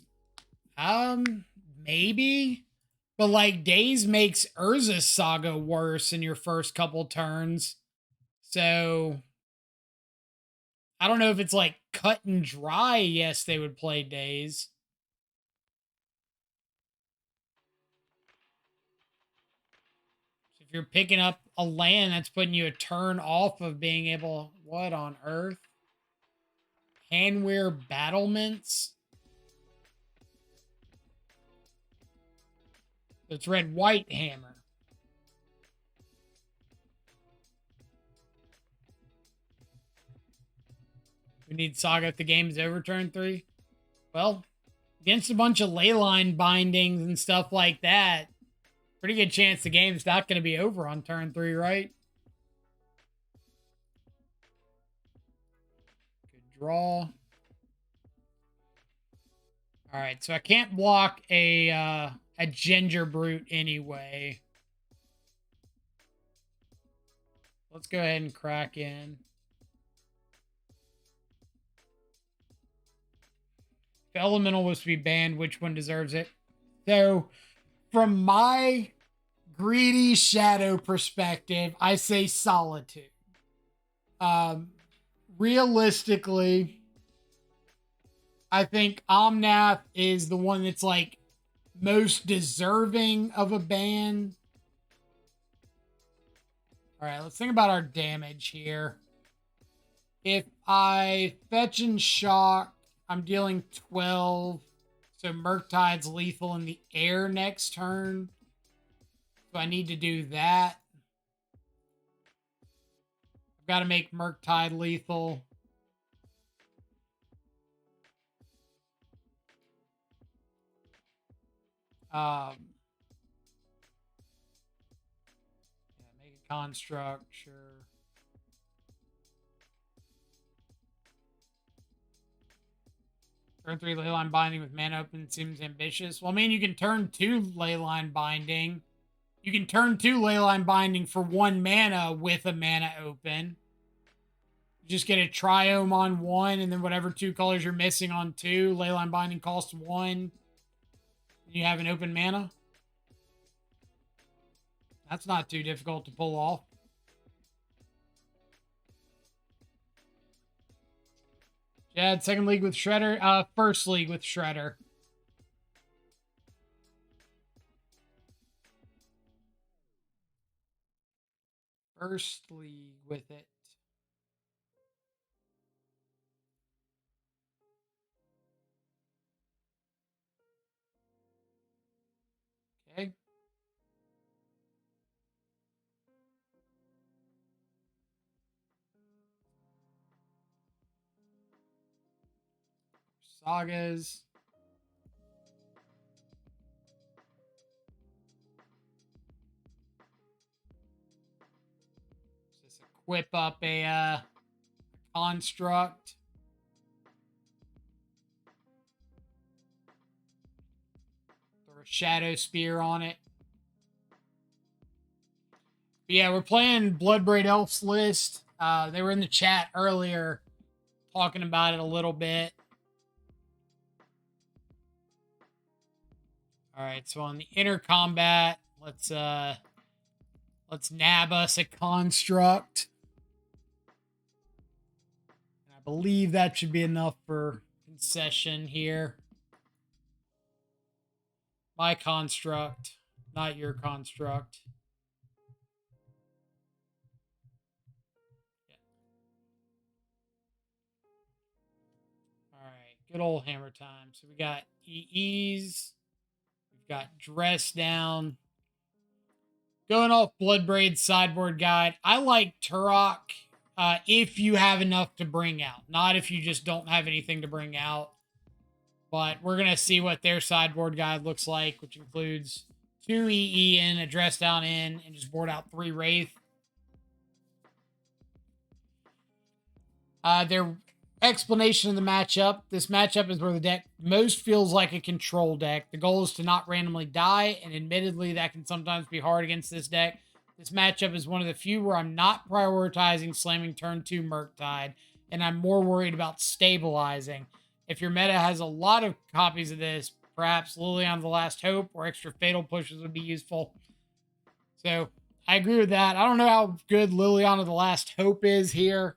Maybe. But, like, Daze makes Urza's Saga worse in your first couple turns. So, I don't know if it's, like, cut and dry. Yes, they would play Daze. So if you're picking up a land, that's putting you a turn off of being able... What on earth? Handwear Battlements? It's red-white hammer. We need Saga if the game is over turn 3. Well, against a bunch of leyline bindings and stuff like that, pretty good chance the game's not going to be over on turn 3, right? Good draw. All right, so I can't block a Ginger Brute anyway. Let's go ahead and crack in. If Elemental was to be banned, which one deserves it? So, from my greedy shadow perspective, I say Solitude. Realistically, I think Omnath is the one that's like most deserving of a ban. All right, let's think about our damage here. If I fetch and shock, I'm dealing 12. So Murktide's lethal in the air next turn. So I need to do that. I've got to make Murktide lethal. Yeah, make a construct, sure. Turn 3 Leyline Binding with mana open seems ambitious. Well, I mean, you can turn 2 Leyline Binding. You can turn 2 Leyline Binding for 1 mana with a mana open. You just get a Triome on 1, and then whatever 2 colors you're missing on 2. Leyline Binding costs 1. You have an open mana. That's not too difficult to pull off. Jad, second league with Shredder. First league with Shredder. First league with it. Okay. Sagas. Just equip up a construct. Throw a Shadow Spear on it. But yeah, we're playing Bloodbraid Elf's list. They were in the chat earlier talking about it a little bit. All right, so on the inner combat, let's nab us a construct. I believe that should be enough for concession here. My construct, not your construct. Yeah. All right, Good old hammer time. So we got EEs. We've got Dress Down. Going off Bloodbraid's sideboard guide, I like Turok if you have enough to bring out. Not if you just don't have anything to bring out. But we're going to see what their sideboard guide looks like, which includes 2 EE in, a Dress Down in, and just board out 3 Wraith. Their explanation of the matchup. This matchup is where the deck most feels like a control deck. The goal is to not randomly die, and admittedly, that can sometimes be hard against this deck. This matchup is one of the few where I'm not prioritizing slamming turn 2 Murktide, and I'm more worried about stabilizing. If your meta has a lot of copies of this, perhaps Liliana the Last Hope or extra Fatal Pushes would be useful. So, I agree with that. I don't know how good Liliana the Last Hope is here,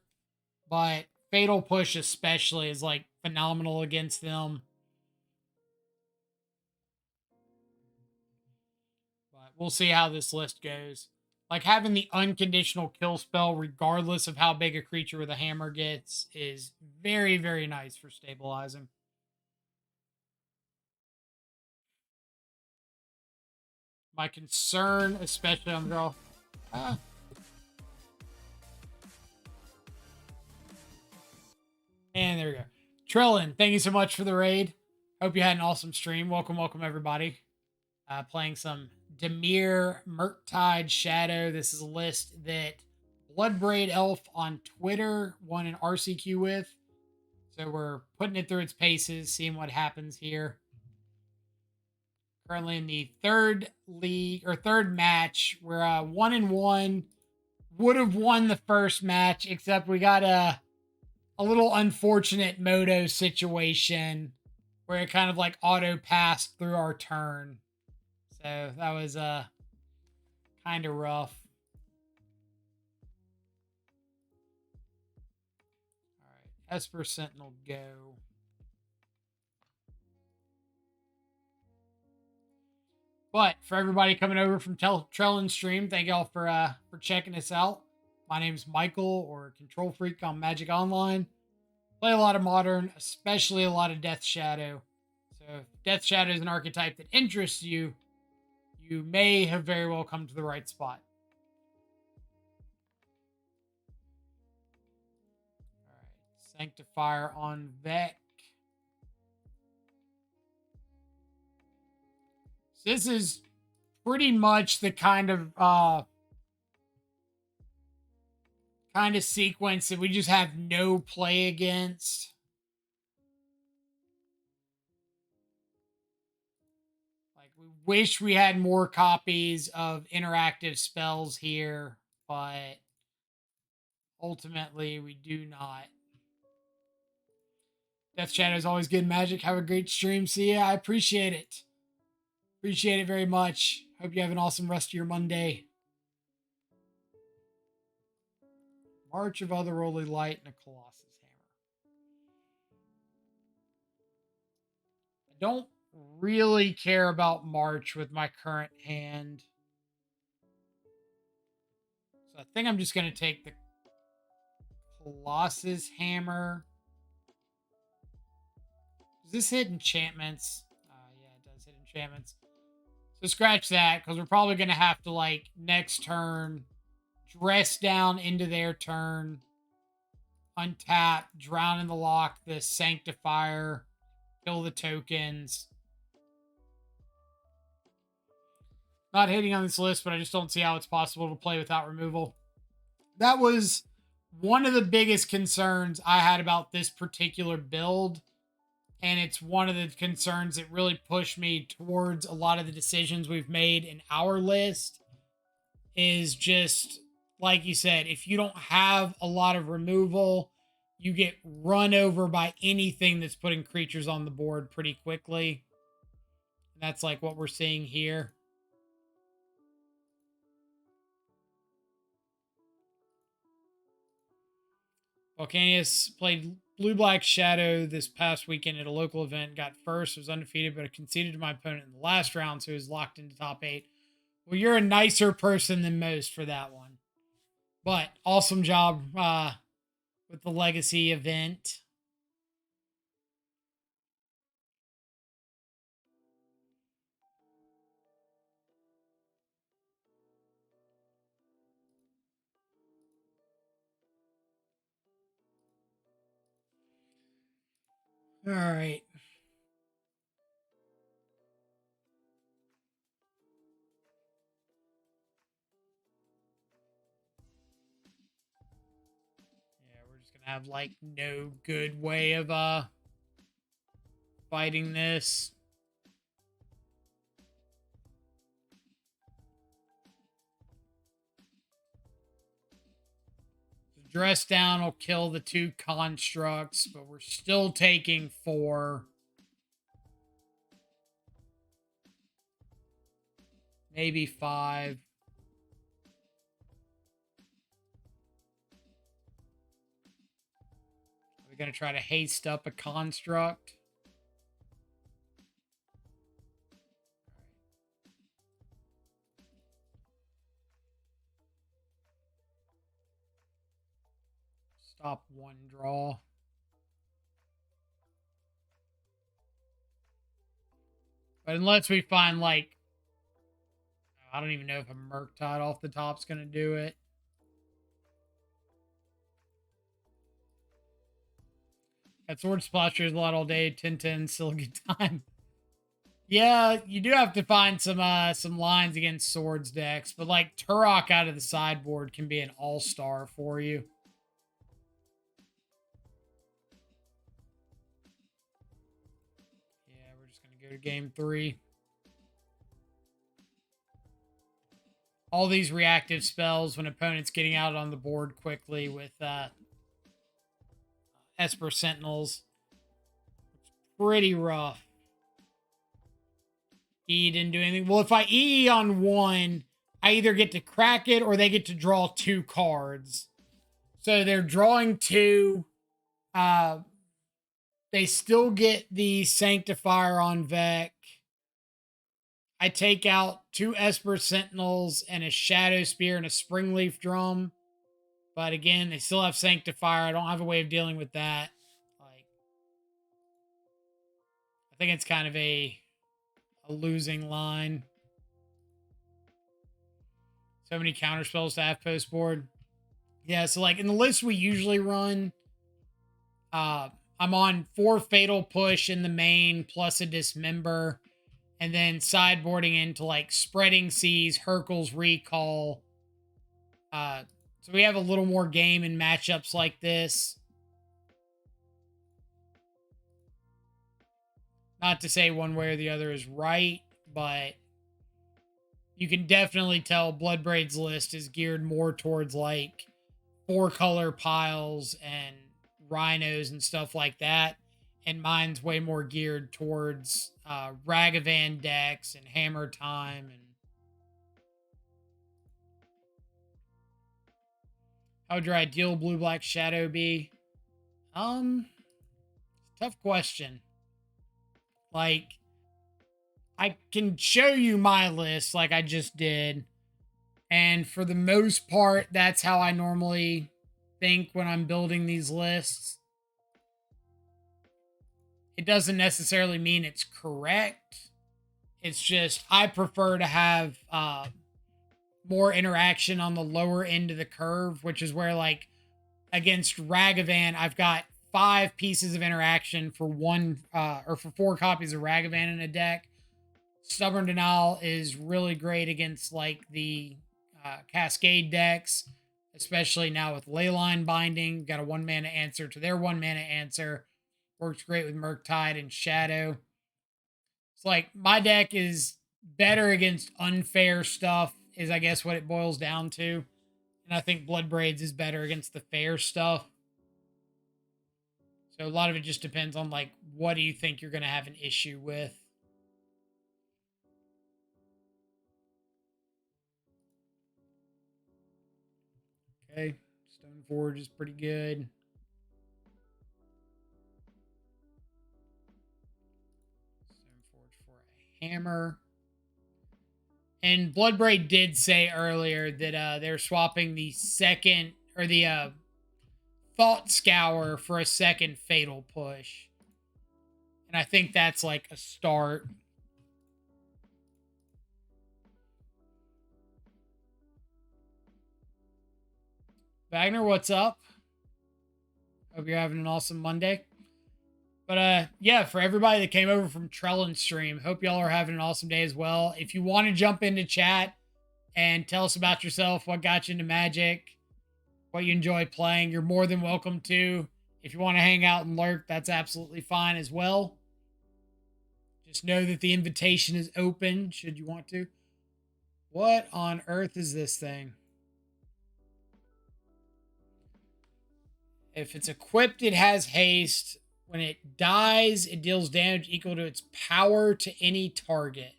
but Fatal Push especially is like phenomenal against them. But we'll see how this list goes. Like having the unconditional kill spell regardless of how big a creature with a hammer gets is very, very nice for stabilizing. My concern, especially on draw. And there we go. Trellin, thank you so much for the raid. Hope you had an awesome stream. Welcome, welcome, everybody. Playing some Dimir Murktide Shadow. This is a list that Bloodbraid Elf on Twitter won an RCQ with. So we're putting it through its paces, seeing what happens here. Currently in the third match. We're 1-1. Would have won the first match, except we got a little unfortunate moto situation where it kind of like auto passed through our turn. So that was kind of rough. All right, Esper Sentinel go. But for everybody coming over from Trellin stream, thank y'all for checking us out. My name's Michael, or Control Freak on Magic Online. Play a lot of Modern, especially a lot of Death Shadow. So if Death Shadow is an archetype that interests you, you may have very well come to the right spot. All right, Sanctifier on Vec. So this is pretty much the kind of sequence that we just have no play against. Like, we wish we had more copies of interactive spells here, but ultimately we do not. Death Shadow is always good magic. Have a great stream. See ya. I appreciate it. Appreciate it very much. Hope you have an awesome rest of your Monday. March of Otherworldly Light and a Colossus Hammer. I don't really care about March with my current hand. So I think I'm just going to take the Colossus Hammer. Does this hit enchantments? Yeah, it does hit enchantments. So scratch that, because we're probably going to have to, like, next turn, Dress Down into their turn, untap, Drown in the Lock, the Sanctifier, kill the tokens. Not hitting on this list, but I just don't see how it's possible to play without removal. That was one of the biggest concerns I had about this particular build. And it's one of the concerns that really pushed me towards a lot of the decisions we've made in our list. Is just, like you said, if you don't have a lot of removal, you get run over by anything that's putting creatures on the board pretty quickly. That's like what we're seeing here. Volcanius played Blue-Black Shadow this past weekend at a local event. Got first, was undefeated, but conceded to my opponent in the last round, so he was locked into top 8. Well, you're a nicer person than most for that one. But awesome job with the Legacy event. All right. Yeah, we're just gonna have like no good way of fighting this. Dress down will kill the 2 constructs, but we're still taking 4. Maybe 5. We're going to try to haste up a construct. Stop 1 draw. But unless we find, like, I don't even know if a Murktide off the top's going to do it. That Sword Splasher is a lot all day. 10-10, still a good time. Yeah, you do have to find some lines against Swords decks. But, like, Turok out of the sideboard can be an all-star for you. Yeah, we're just going to go to game 3. All these reactive spells when opponents getting out on the board quickly with Esper Sentinels. It's pretty rough. E didn't do anything. Well, if I E on 1, I either get to crack it or they get to draw 2 cards. So they're drawing 2. They still get the Sanctifier on Vec. I take out 2 Esper Sentinels and a Shadow Spear and a Springleaf Drum. But again, they still have Sanctifier. I don't have a way of dealing with that. Like, I think it's kind of a losing line. So many counter spells to have post board. Yeah, so like in the list we usually run, I'm on 4 Fatal Push in the main plus a Dismember, and then sideboarding into like Spreading Seas, Hercule's Recall. So we have a little more game in matchups like this. Not to say one way or the other is right, but you can definitely tell Bloodbraid's list is geared more towards like 4-color piles and rhinos and stuff like that. And mine's way more geared towards Ragavan decks and Hammertime. And how would your ideal blue-black shadow be? Tough question. Like, I can show you my list like I just did. And for the most part, that's how I normally think when I'm building these lists. It doesn't necessarily mean it's correct. It's just I prefer to have more interaction on the lower end of the curve, which is where, like, against Ragavan, I've got 5 pieces of interaction for 4 copies of Ragavan in a deck. Stubborn Denial is really great against like the Cascade decks, especially now with Leyline Binding. Got a 1-mana answer to their 1-mana answer. Works great with Murktide and Shadow. It's like my deck is better against unfair stuff, is I guess what it boils down to. And I think Bloodbraids is better against the fair stuff. So a lot of it just depends on like what do you think you're going to have an issue with. Okay, Stoneforge is pretty good. Stoneforge for a hammer. And Bloodbraid did say earlier that they're swapping the second, or the Thought Scour for a second Fatal Push. And I think that's like a start. Wagner, what's up? Hope you're having an awesome Monday. But yeah, for everybody that came over from Trellin stream, hope y'all are having an awesome day as well. If you want to jump into chat and tell us about yourself, what got you into Magic, what you enjoy playing, you're more than welcome to. If you want to hang out and lurk, that's absolutely fine as well. Just know that the invitation is open should you want to. What on earth is this thing? If it's equipped, it has haste. When it dies, it deals damage equal to its power to any target.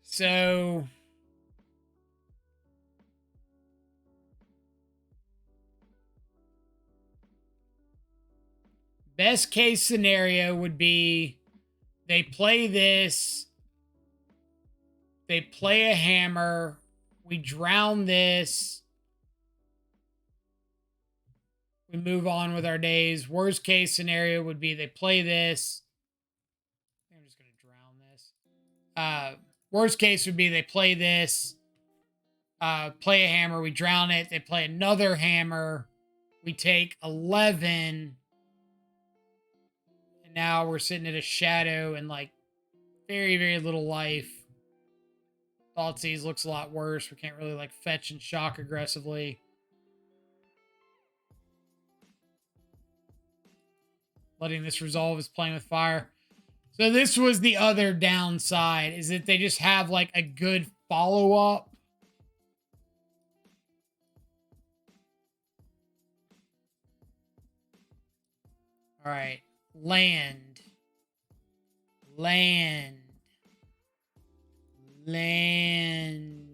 So best case scenario would be they play this, they play a hammer, we drown this, we move on with our days. Worst case scenario would be they play this. I'm just going to drown this. Worst case would be they play this, play a hammer, we drown it, they play another hammer, we take 11, and now we're sitting at a shadow and like very, very little life. Thoughtseize looks a lot worse. We can't really like fetch and shock aggressively. Letting this resolve is playing with fire. So this was the other downside, is that they just have like a good follow-up. All right. Land. Land. Land.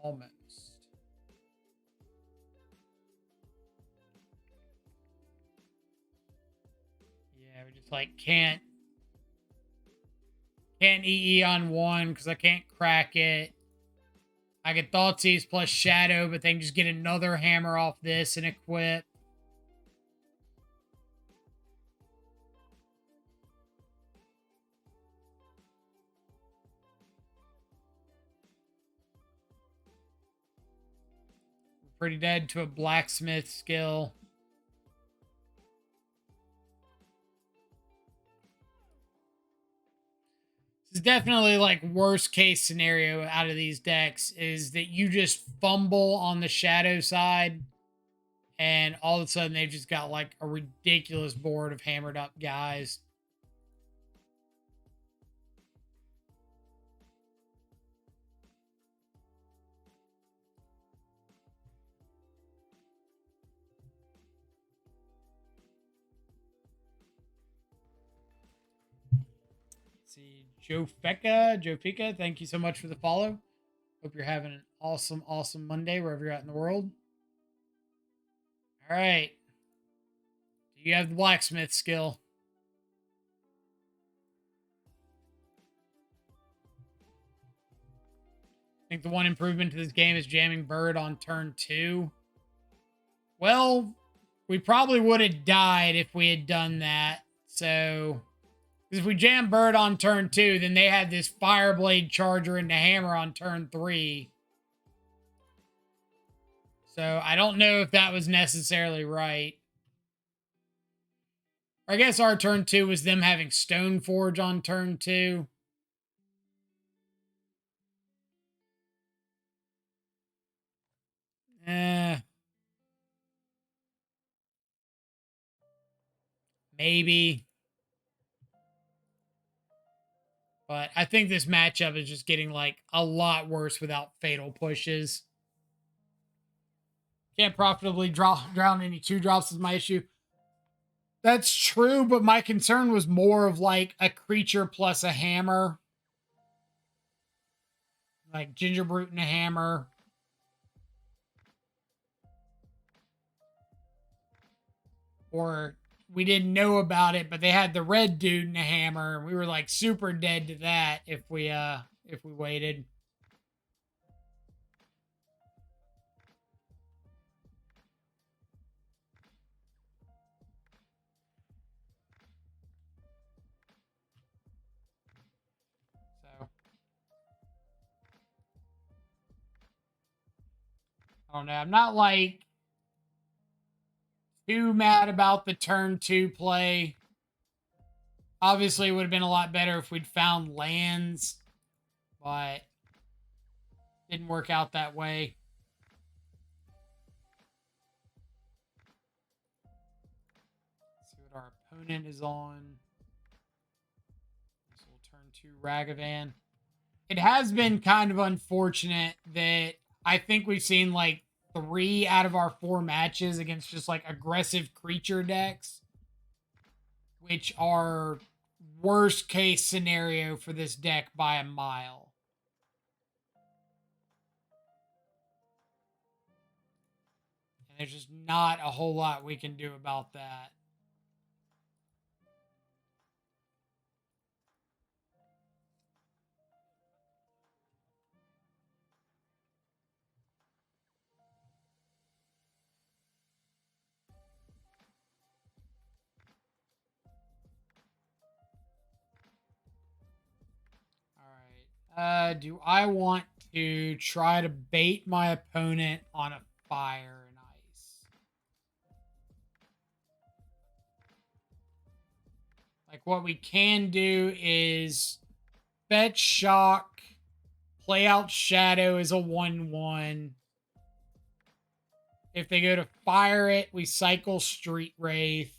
Almost. Yeah, we just like can't EE on one because I can't crack it. I get Thoughtseize plus Shadow, but then just get another hammer off this and equip. We're pretty dead to a blacksmith skill. This is definitely like worst case scenario out of these decks, is that you just fumble on the shadow side and all of a sudden they've just got like a ridiculous board of hammered up guys. See, Joe Fika, thank you so much for the follow. Hope you're having an awesome, awesome Monday wherever you're at in the world. All right. Do you have the blacksmith skill? I think the one improvement to this game is jamming Bird on turn 2. Well, we probably would have died if we had done that. So, if we jam Bird on turn 2, then they had this Fireblade Charger into Hammer on turn 3. So, I don't know if that was necessarily right. I guess our turn 2 was them having Stoneforge on turn 2. Maybe. But I think this matchup is just getting like a lot worse without fatal pushes. Can't profitably drown any 2-drops is my issue. That's true, but my concern was more of like a creature plus a hammer. Like Ginger Brute and a hammer. Or we didn't know about it, but they had the red dude and a hammer, and we were like super dead to that if we waited. So I don't know. I'm not like too mad about the turn 2 play. Obviously, it would have been a lot better if we'd found lands, but didn't work out that way. Let's see what our opponent is on. This will turn 2 Ragavan. It has been kind of unfortunate that I think we've seen like 3 out of our 4 matches against just like aggressive creature decks, which are worst case scenario for this deck by a mile. And there's just not a whole lot we can do about that. Do I want to try to bait my opponent on a fire and ice? Like what we can do is fetch shock, play out shadow as a 1/1. If they go to fire it, we cycle Street Wraith.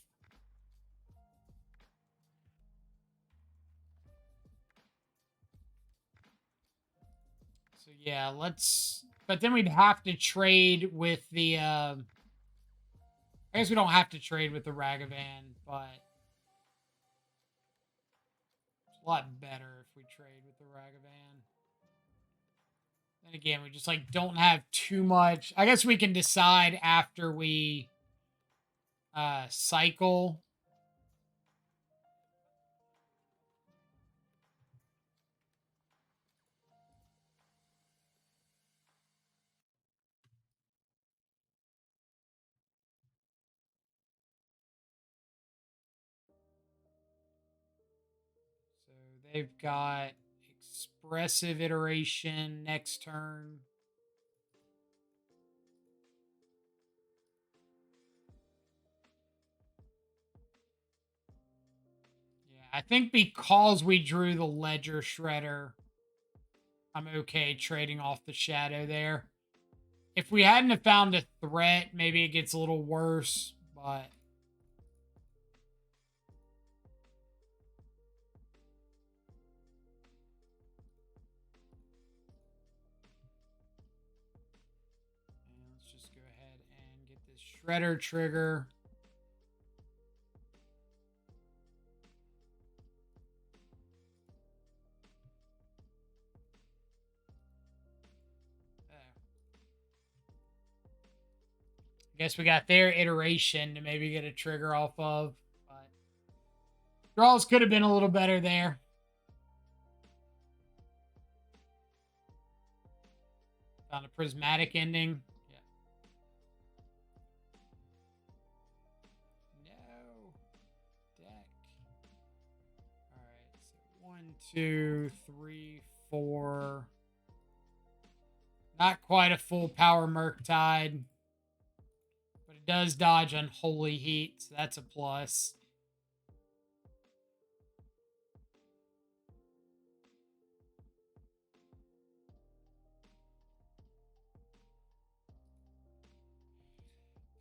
So yeah, let's. But then we'd have to trade with the. I guess we don't have to trade with the Ragavan, but it's a lot better if we trade with the Ragavan. And again, we just like don't have too much. I guess we can decide after we cycle. So they've got expressive iteration next turn. Yeah, I think because we drew the Ledger Shredder, I'm okay trading off the Shadow there. If we hadn't have found a threat, maybe it gets a little worse, but... let's just go ahead and get this Shredder trigger. I guess we got their iteration to maybe get a trigger off of, but draws could have been a little better there. Found a prismatic ending. Yeah. No. Deck. All right. So 1, 2, 3, 4. Not quite a full power Murktide. But it does dodge Unholy Heat, so that's a plus.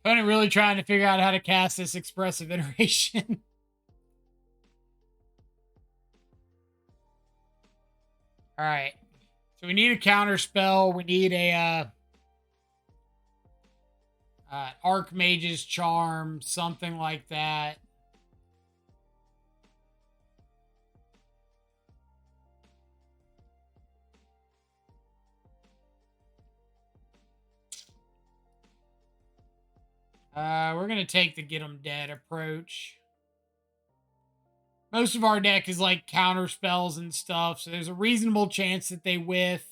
Opponent really trying to figure out how to cast this expressive iteration. All right. So we need a counter spell. We need a Archmage's Charm, something like that. We're going to take the Get 'em Dead approach. Most of our deck is like counter spells and stuff, so there's a reasonable chance that they whiff.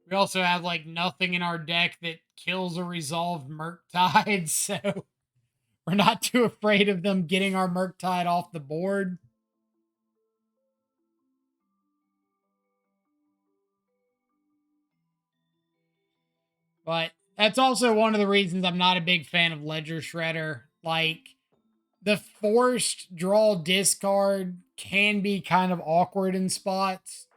We also have like nothing in our deck that kills a resolved Murktide, so we're not too afraid of them getting our Murktide off the board. But that's also one of the reasons I'm not a big fan of Ledger Shredder. Like, the forced draw discard can be kind of awkward in spots.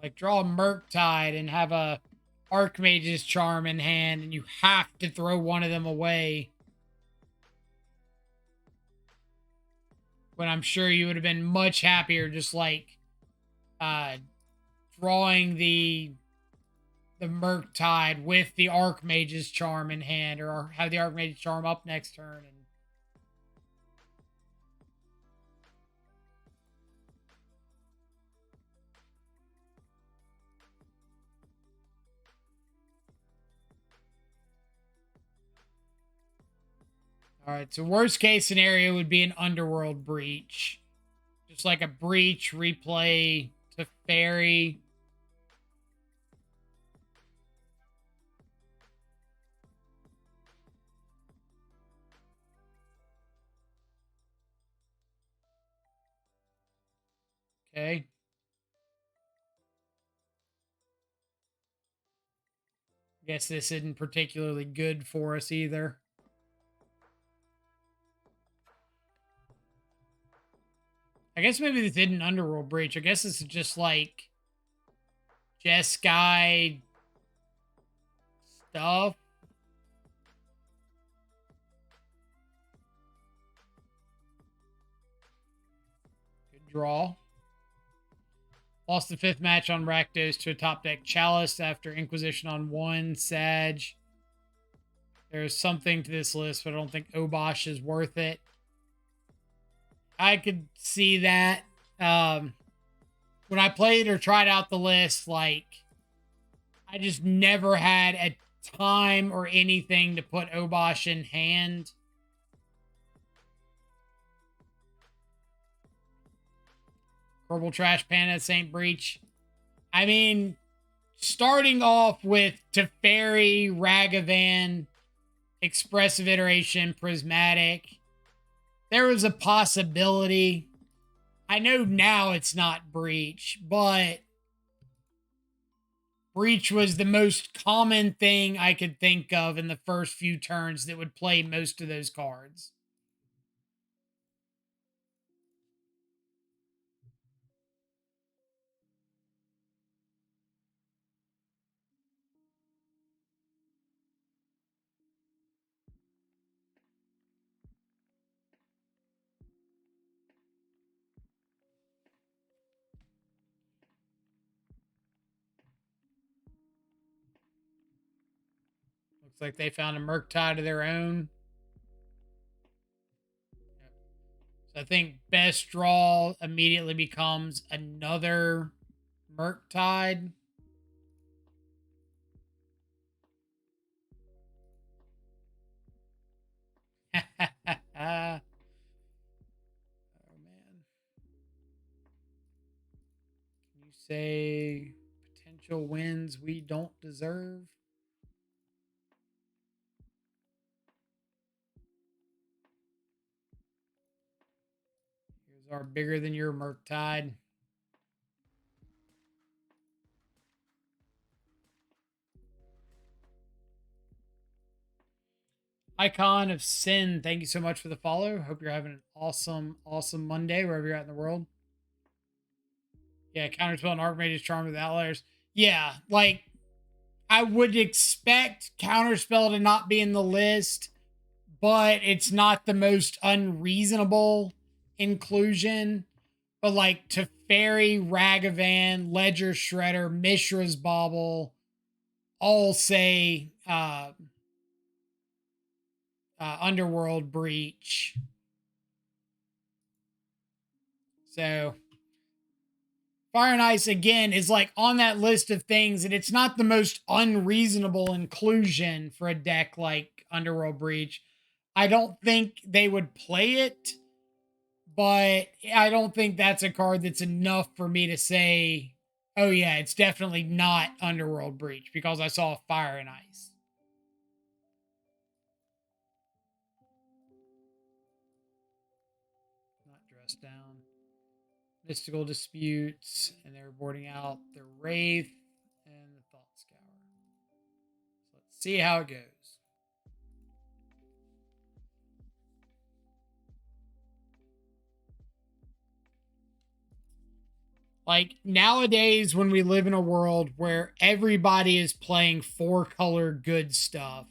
Like, draw a Murktide and have a Archmage's Charm in hand, and you have to throw one of them away. When I'm sure you would have been much happier just like drawing the Murktide with the Archmage's Charm in hand, or have the Archmage's Charm up next turn. And all right, so worst case scenario would be an Underworld Breach. Just like a Breach replay to Fairy. Okay. Guess this isn't particularly good for us either. I guess maybe this isn't Underworld Breach. I guess this is just like Jeskai stuff. Good draw. Lost the 5th match on Rakdos to a top deck Chalice after Inquisition on 1. Sag. There's something to this list, but I don't think Obosh is worth it. I could see that. When I played or tried out the list, like, I just never had a time or anything to put Obosh in hand. Purple Trash Panda, Saint Breach. I mean, starting off with Teferi, Ragavan, Expressive Iteration, Prismatic, there was a possibility. I know now it's not Breach, but Breach was the most common thing I could think of in the first few turns that would play most of those cards. Looks like they found a Murktide of their own. So I think best draw immediately becomes another Murktide. Oh, man. Can you say potential wins we don't deserve? Here's our bigger than your Murktide. Icon of Sin, thank you so much for the follow. Hope you're having an awesome, awesome Monday wherever you're at in the world. Yeah, Counterspell and Archmage's Charm with Outliers. Yeah, like, I would expect Counterspell to not be in the list, but it's not the most unreasonable inclusion. But like Teferi, Ragavan, Ledger Shredder, Mishra's Bauble, all say Underworld Breach. So Fire and Ice, again, is like on that list of things, and it's not the most unreasonable inclusion for a deck like Underworld Breach. I don't think they would play it, but I don't think that's a card that's enough for me to say, oh yeah, it's definitely not Underworld Breach because I saw Fire and Ice. Not Dressed Down. Mystical Disputes, and they're boarding out the Wraith and the Thought Scour. So let's see how it goes. Like nowadays, when we live in a world where everybody is playing 4-color good stuff,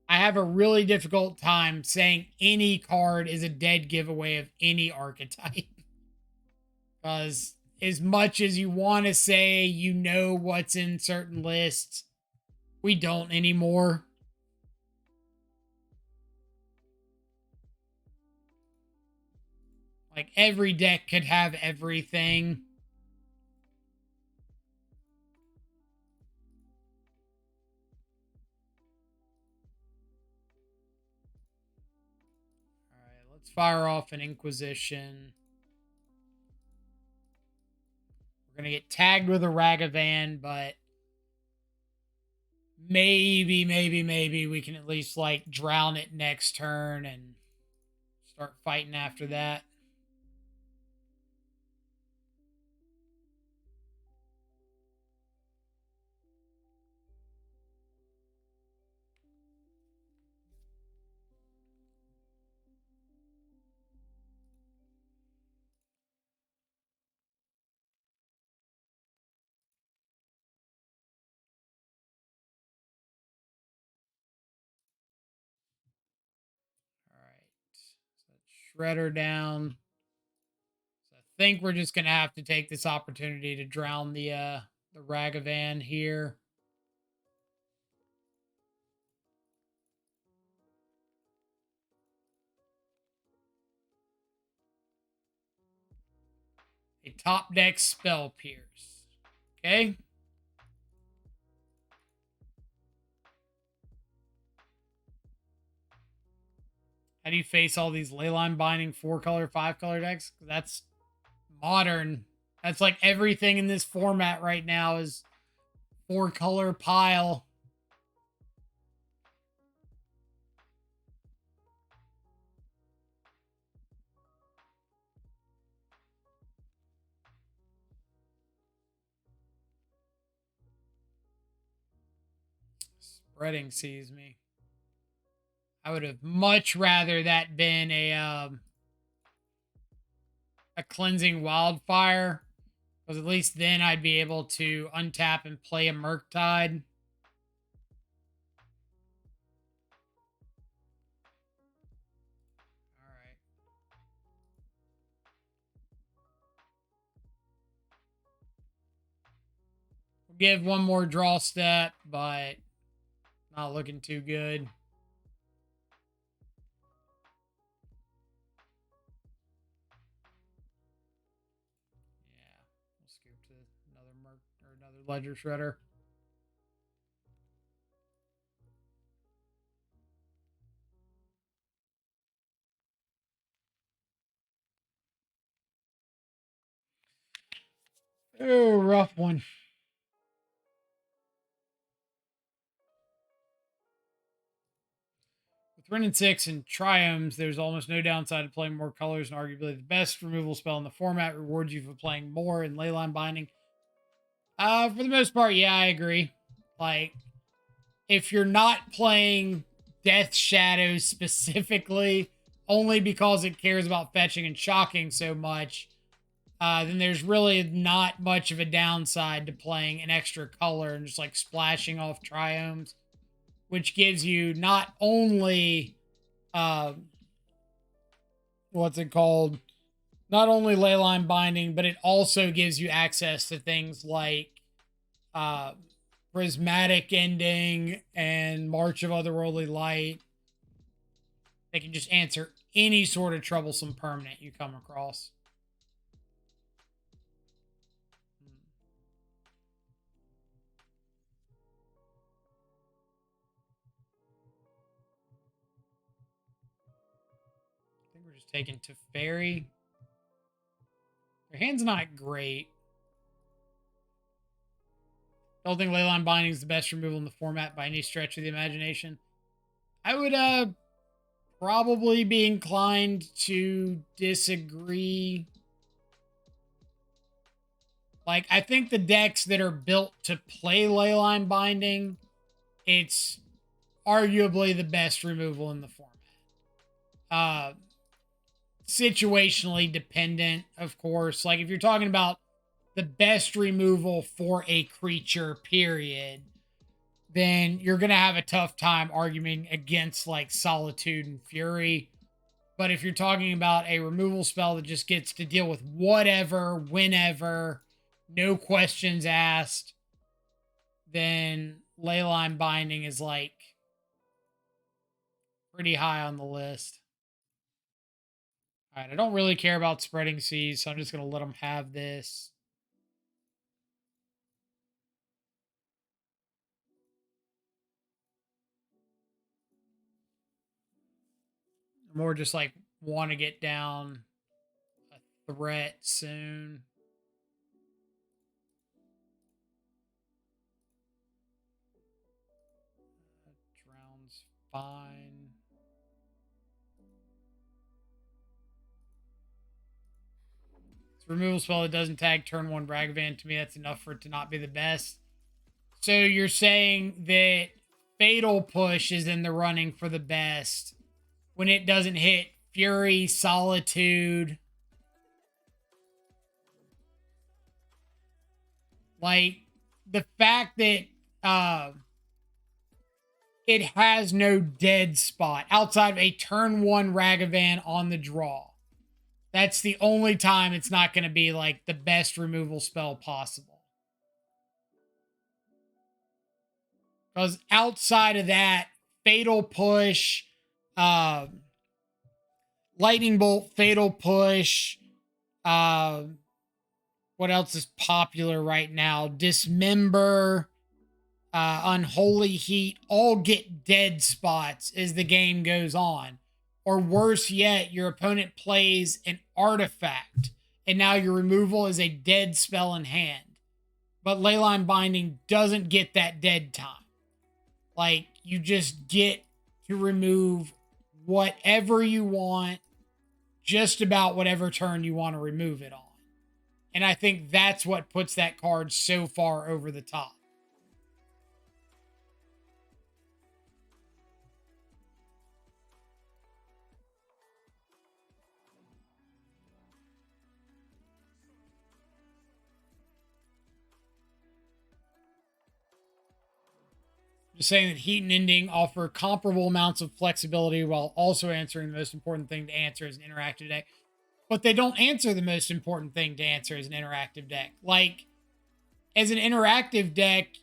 I have a really difficult time saying any card is a dead giveaway of any archetype. Because as much as you want to say you know what's in certain lists, we don't anymore. Like every deck could have everything. All right, let's fire off an Inquisition. We're going to get tagged with a Ragavan, but maybe we can at least like drown it next turn and start fighting after that. All right. So Shredder down. So I think we're just gonna have to take this opportunity to drown the Ragavan here. A top deck Spell Pierce. Okay. How do you face all these Leyline Binding 4-color, 5-color decks? That's modern. That's like everything in this format right now is 4-color pile. Spreading sees me. I would have much rather that been a cleansing wildfire, because at least then I'd be able to untap and play a Murktide. All right. We'll give one more draw step, but not looking too good. Yeah, we'll scoop to another Ledger Shredder. Oh, rough one. With Wrenn and 6 and Triomes, there's almost no downside to playing more colors, and arguably the best removal spell in the format rewards you for playing more in Leyline Binding. For the most part, yeah, I agree. Like, if you're not playing Death Shadows specifically, only because it cares about fetching and shocking so much, then there's really not much of a downside to playing an extra color and just like splashing off Triomes, which gives you not only what's it called? Not only Leyline Binding, but it also gives you access to things like uh, Prismatic Ending and March of Otherworldly Light. They can just answer any sort of troublesome permanent you come across. I think we're just taking Teferi. Their hand's not great. Don't think Leyline Binding is the best removal in the format by any stretch of the imagination. I would probably be inclined to disagree. Like, I think the decks that are built to play Leyline Binding, it's arguably the best removal in the format. Situationally dependent, of course. Like, if you're talking about the best removal for a creature, period, then you're going to have a tough time arguing against like Solitude and Fury. But if you're talking about a removal spell that just gets to deal with whatever, whenever, no questions asked, then Leyline Binding is like pretty high on the list. All right, I don't really care about Spreading Seas, so I'm just going to let them have this. More just like want to get down a threat soon. Drown's fine. It's a removal spell that doesn't tag turn 1 Ragavan. To me, that's enough for it to not be the best. So you're saying that Fatal Push is in the running for the best when it doesn't hit Fury, Solitude. Like, the fact that it has no dead spot outside of a turn 1 Ragavan on the draw. That's the only time it's not going to be like the best removal spell possible. Because outside of that, Fatal Push, Lightning Bolt, Fatal Push, what else is popular right now? Dismember, Unholy Heat, all get dead spots as the game goes on. Or worse yet, your opponent plays an artifact, and now your removal is a dead spell in hand. But Leyline Binding doesn't get that dead time. Like, you just get to remove whatever you want, just about whatever turn you want to remove it on. And I think that's what puts that card so far over the top. Just saying that Heat and Ending offer comparable amounts of flexibility while also answering the most important thing to answer as an interactive deck. But they don't answer the most important thing to answer as an interactive deck. Like, as an interactive deck,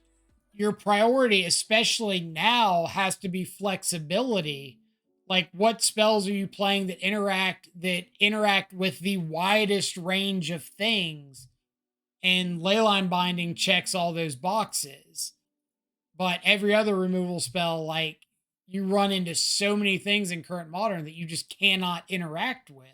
your priority, especially now, has to be flexibility. Like, what spells are you playing that interact with the widest range of things? And Leyline Binding checks all those boxes. But every other removal spell, like, you run into so many things in current modern that you just cannot interact with.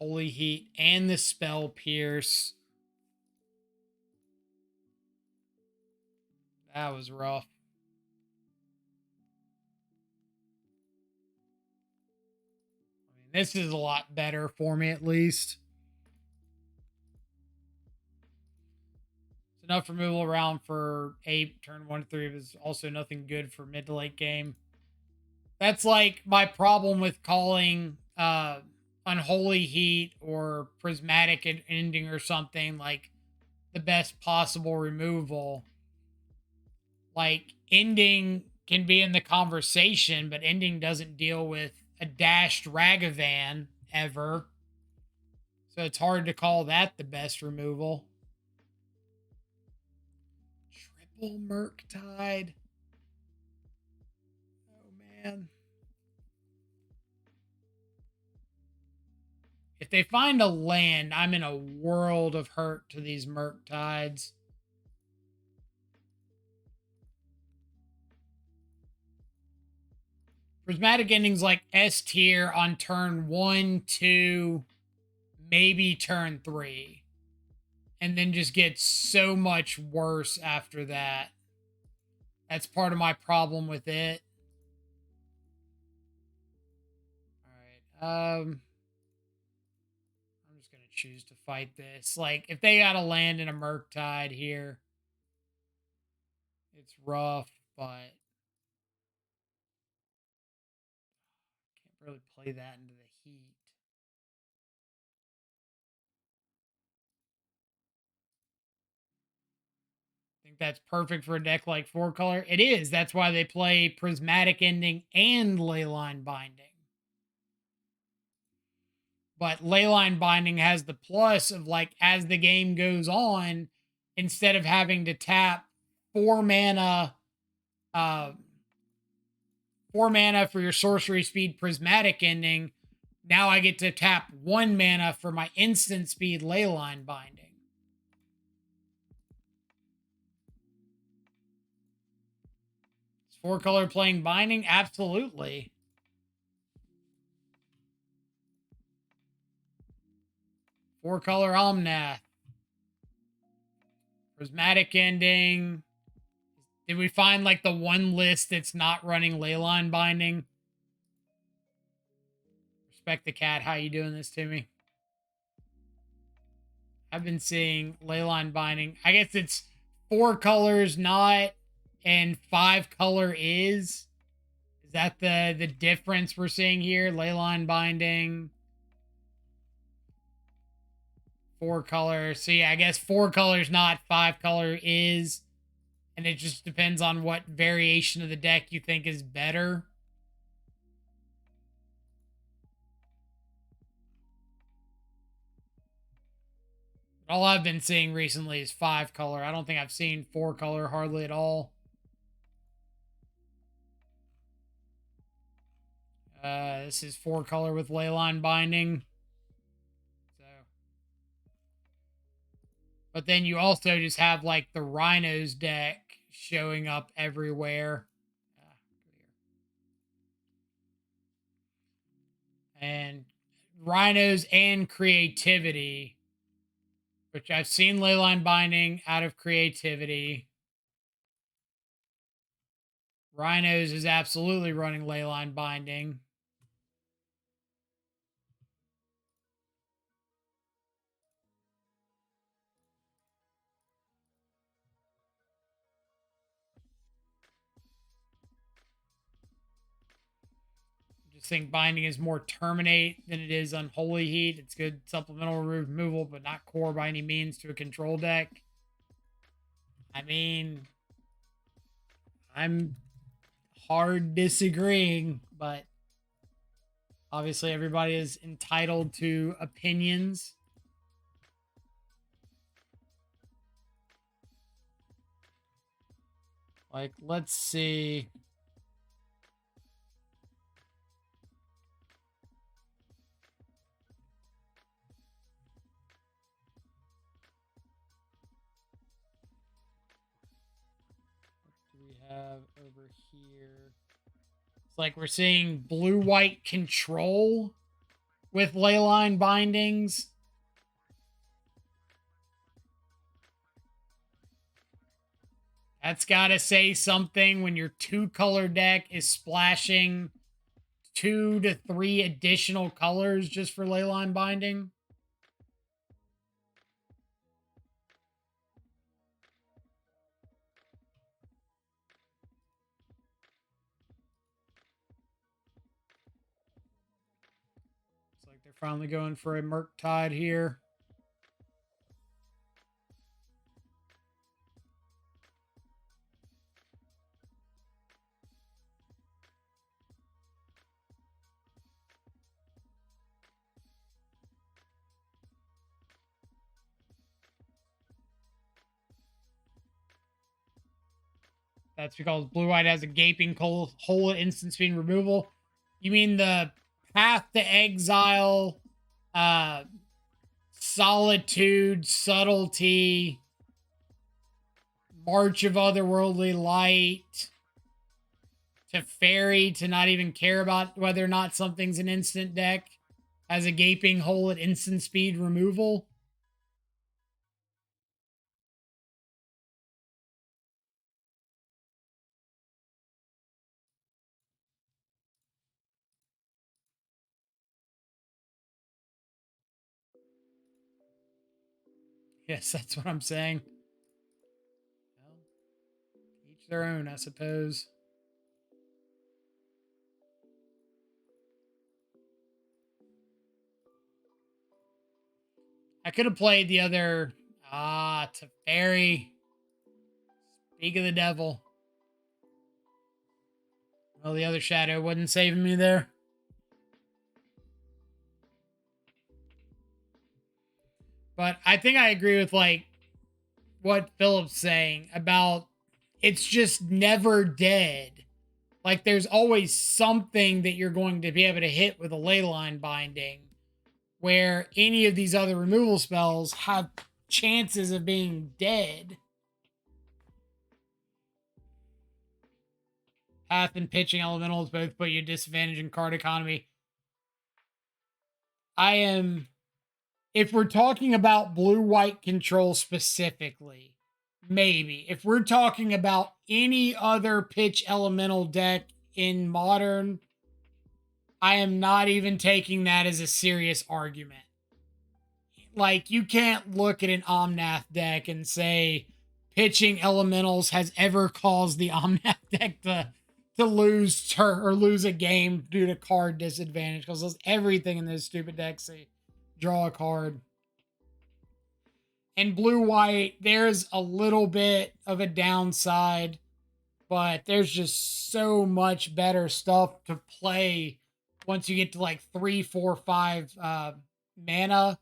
Holy Heat and the Spell Pierce. That was rough. I mean, this is a lot better for me, at least. It's enough removal around for 8, turn 1 to 3. Is also nothing good for mid to late game. That's like my problem with calling Unholy Heat or Prismatic Ending or something like the best possible removal. Like, Ending can be in the conversation, but Ending doesn't deal with a dashed Ragavan ever. So it's hard to call that the best removal. Triple Murktide. Oh, man. If they find a land, I'm in a world of hurt to these Murktides. Prismatic Ending's like S tier on turn 1, 2, maybe turn 3. And then just gets so much worse after that. That's part of my problem with it. All right. I'm just going to choose to fight this. Like, if they got to land in a Murktide here, it's rough, but can't really play that into the heat. I think that's perfect for a deck like 4-color. It is. That's why they play Prismatic Ending and Leyline Binding. But Leyline Binding has the plus of, like, as the game goes on, instead of having to tap 4 mana, 4 mana for your sorcery speed Prismatic Ending, now I get to tap 1 mana for my instant speed Leyline Binding. Is 4-color playing Binding? Absolutely. Four-color Omnath. Prismatic Ending. Did we find, like, the one list that's not running Leyline Binding? Respect the cat. How you doing this to me? I've been seeing Leyline Binding. I guess it's 4 colors not, and 5-color is. Is that the difference we're seeing here? Leyline Binding. 4-color. So yeah, I guess 4 colors not, 5-color is. And it just depends on what variation of the deck you think is better. All I've been seeing recently is 5-color. I don't think I've seen 4-color hardly at all. This is 4-color with Leyline Binding. So, but then you also just have, like, the Rhinos deck showing up everywhere. And Rhinos and Creativity, which I've seen Leyline Binding out of Creativity. Rhinos is absolutely running Leyline Binding. I just think Binding is more Terminate than it is Unholy Heat. It's good supplemental removal, but not core by any means to a control deck. I mean, I'm hard disagreeing, but obviously everybody is entitled to opinions. Like, let's see. What do we have over here? It's like we're seeing blue-white control with Leyline Bindings. That's got to say something when your 2-color deck is splashing 2 to 3 additional colors just for Leyline Binding. Looks like they're finally going for a Murktide here. That's because blue-white has a gaping hole at instant speed removal. You mean the path to exile uh, solitude, subtlety, march of otherworldly light, to fairy, to not even care about whether or not something's an instant deck, has a gaping hole at instant speed removal. Yes, that's what I'm saying. Well, each their own, I suppose. I could have played the other Teferi. Speak of the devil. Well, the other shadow wasn't saving me there. But I think I agree with like what Philip's saying about it's just never dead. Like there's always something that you're going to be able to hit with a leyline binding, where any of these other removal spells have chances of being dead. Path and pitching elementals both put you at disadvantage in card economy. I am, if we're talking about blue white control specifically, maybe. If we're talking about any other pitch elemental deck in modern, I am not even taking that as a serious argument. Like, you can't look at an Omnath deck and say pitching elementals has ever caused the Omnath deck to lose turn or lose a game due to card disadvantage, because everything in those stupid decks say draw a card. And blue white, there's a little bit of a downside, but there's just so much better stuff to play once you get to like 3, 4, 5 mana,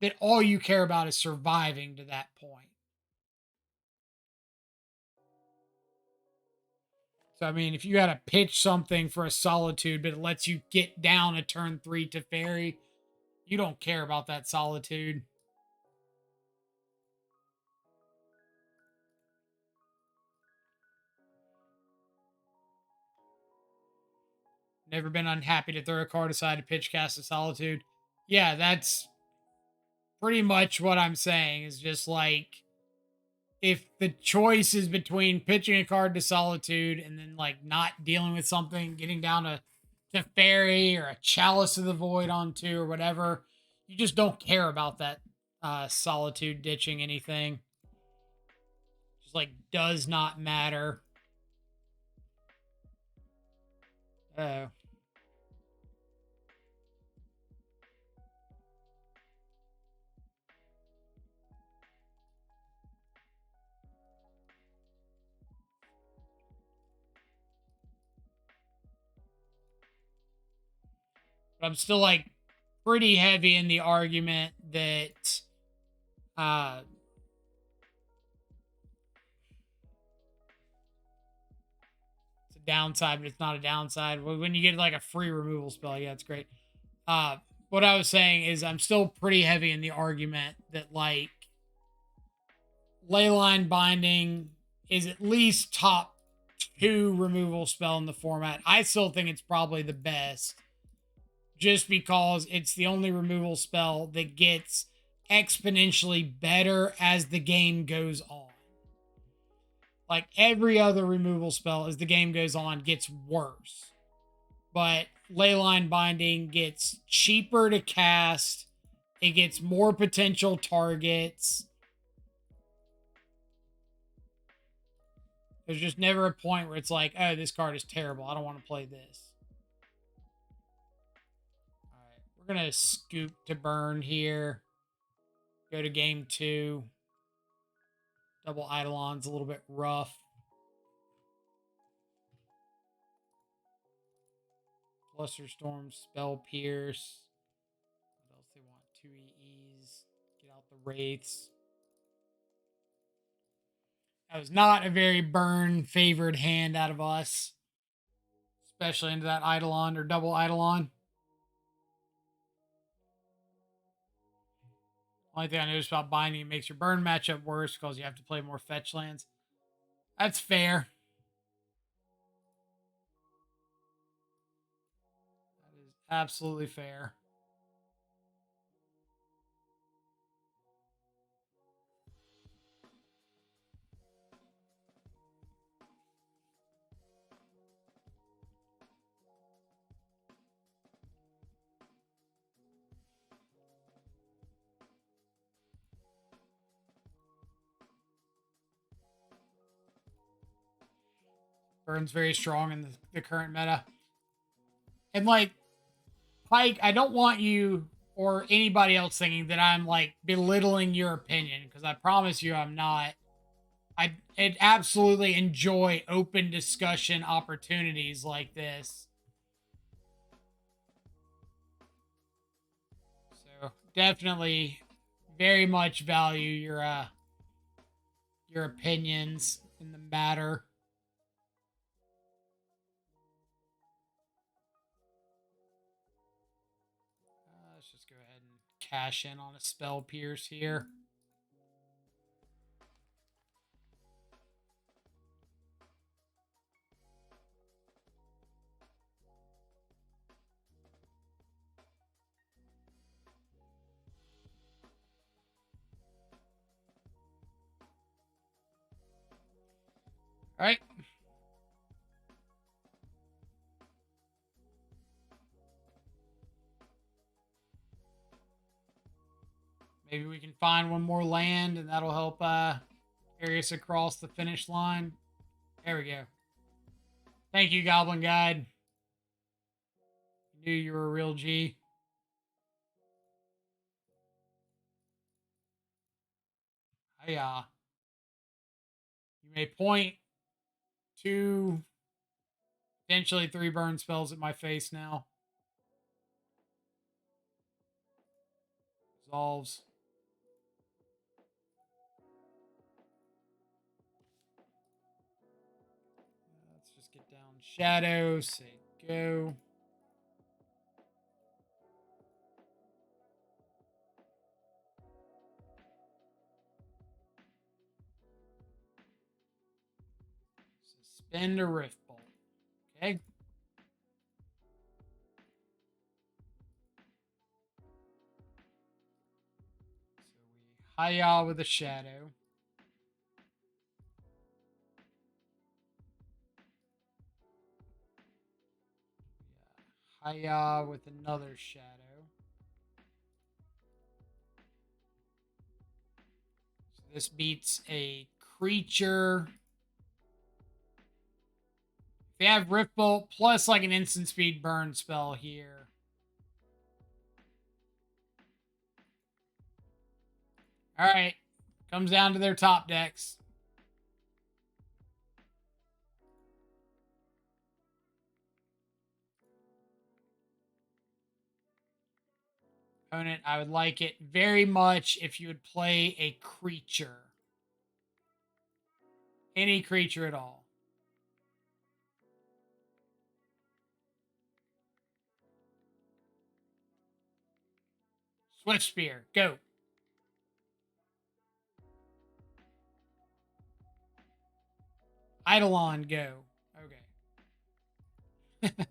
that all you care about is surviving to that point. So, I mean, if you got to pitch something for a solitude, but it lets you get down a turn 3 to fairy, you don't care about that solitude. Never been unhappy to throw a card aside to pitch cast a solitude. Yeah, that's pretty much what I'm saying. Is just like, if the choice is between pitching a card to solitude and then like not dealing with something, getting down to fairy or a chalice of the void on 2 or whatever, you just don't care about that solitude ditching anything. Just like does not matter. Oh. But I'm still like pretty heavy in the argument that it's a downside, but it's not a downside. When you get like a free removal spell, yeah, it's great. What I was saying is I'm still pretty heavy in the argument that like Leyline Binding is at least top 2 removal spell in the format. I still think it's probably the best, just because it's the only removal spell that gets exponentially better as the game goes on. Like every other removal spell as the game goes on gets worse. But Leyline Binding gets cheaper to cast. It gets more potential targets. There's just never a point where it's like, oh, this card is terrible, I don't want to play this. All right, we're going to scoop to burn here. Go to game 2. Double Eidolon's a little bit rough. Flusterstorm, Spell Pierce. What else they want? 2 EEs. Get out the Wraiths. That was not a very burn favored hand out of us, especially into that Eidolon or double Eidolon. Only thing I noticed about binding, it makes your burn matchup worse because you have to play more fetch lands. That's fair. That is absolutely fair. Burn's very strong in the current meta. And like, Pike, I don't want you or anybody else thinking that I'm like belittling your opinion, because I promise you I'm not. I absolutely enjoy open discussion opportunities like this. So definitely very much value your opinions in the matter. Let's just go ahead and cash in on a spell pierce here. All right. Maybe we can find one more land, and that'll help carry us across the finish line. There we go. Thank you, Goblin Guide. Knew you were a real G. Hiya. You may point 2, potentially 3 burn spells at my face now. Resolves. Let's just get down Shadow, say go. Suspend a Rift Bolt. Okay. So we hiya with a Shadow. Hiya with another Shadow. So this beats a creature. If they have Rift Bolt plus like an instant speed burn spell here. All right. Comes down to their top decks. Opponent, I would like it very much if you would play a creature. Any creature at all. Swift Spear, go. Eidolon, go. Okay.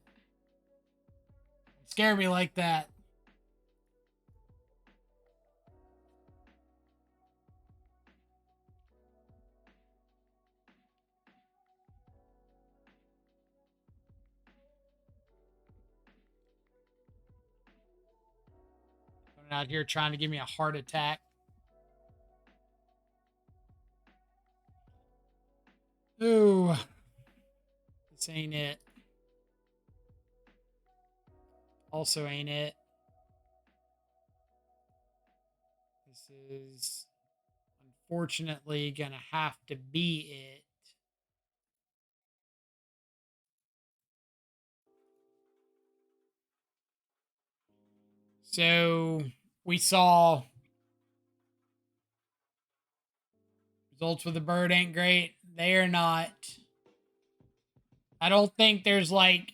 Scare me like that. Coming out here trying to give me a heart attack. Ooh. This ain't it. Also ain't it. This is unfortunately gonna have to be it. So we saw results with the bird ain't great. They are not. I don't think there's like.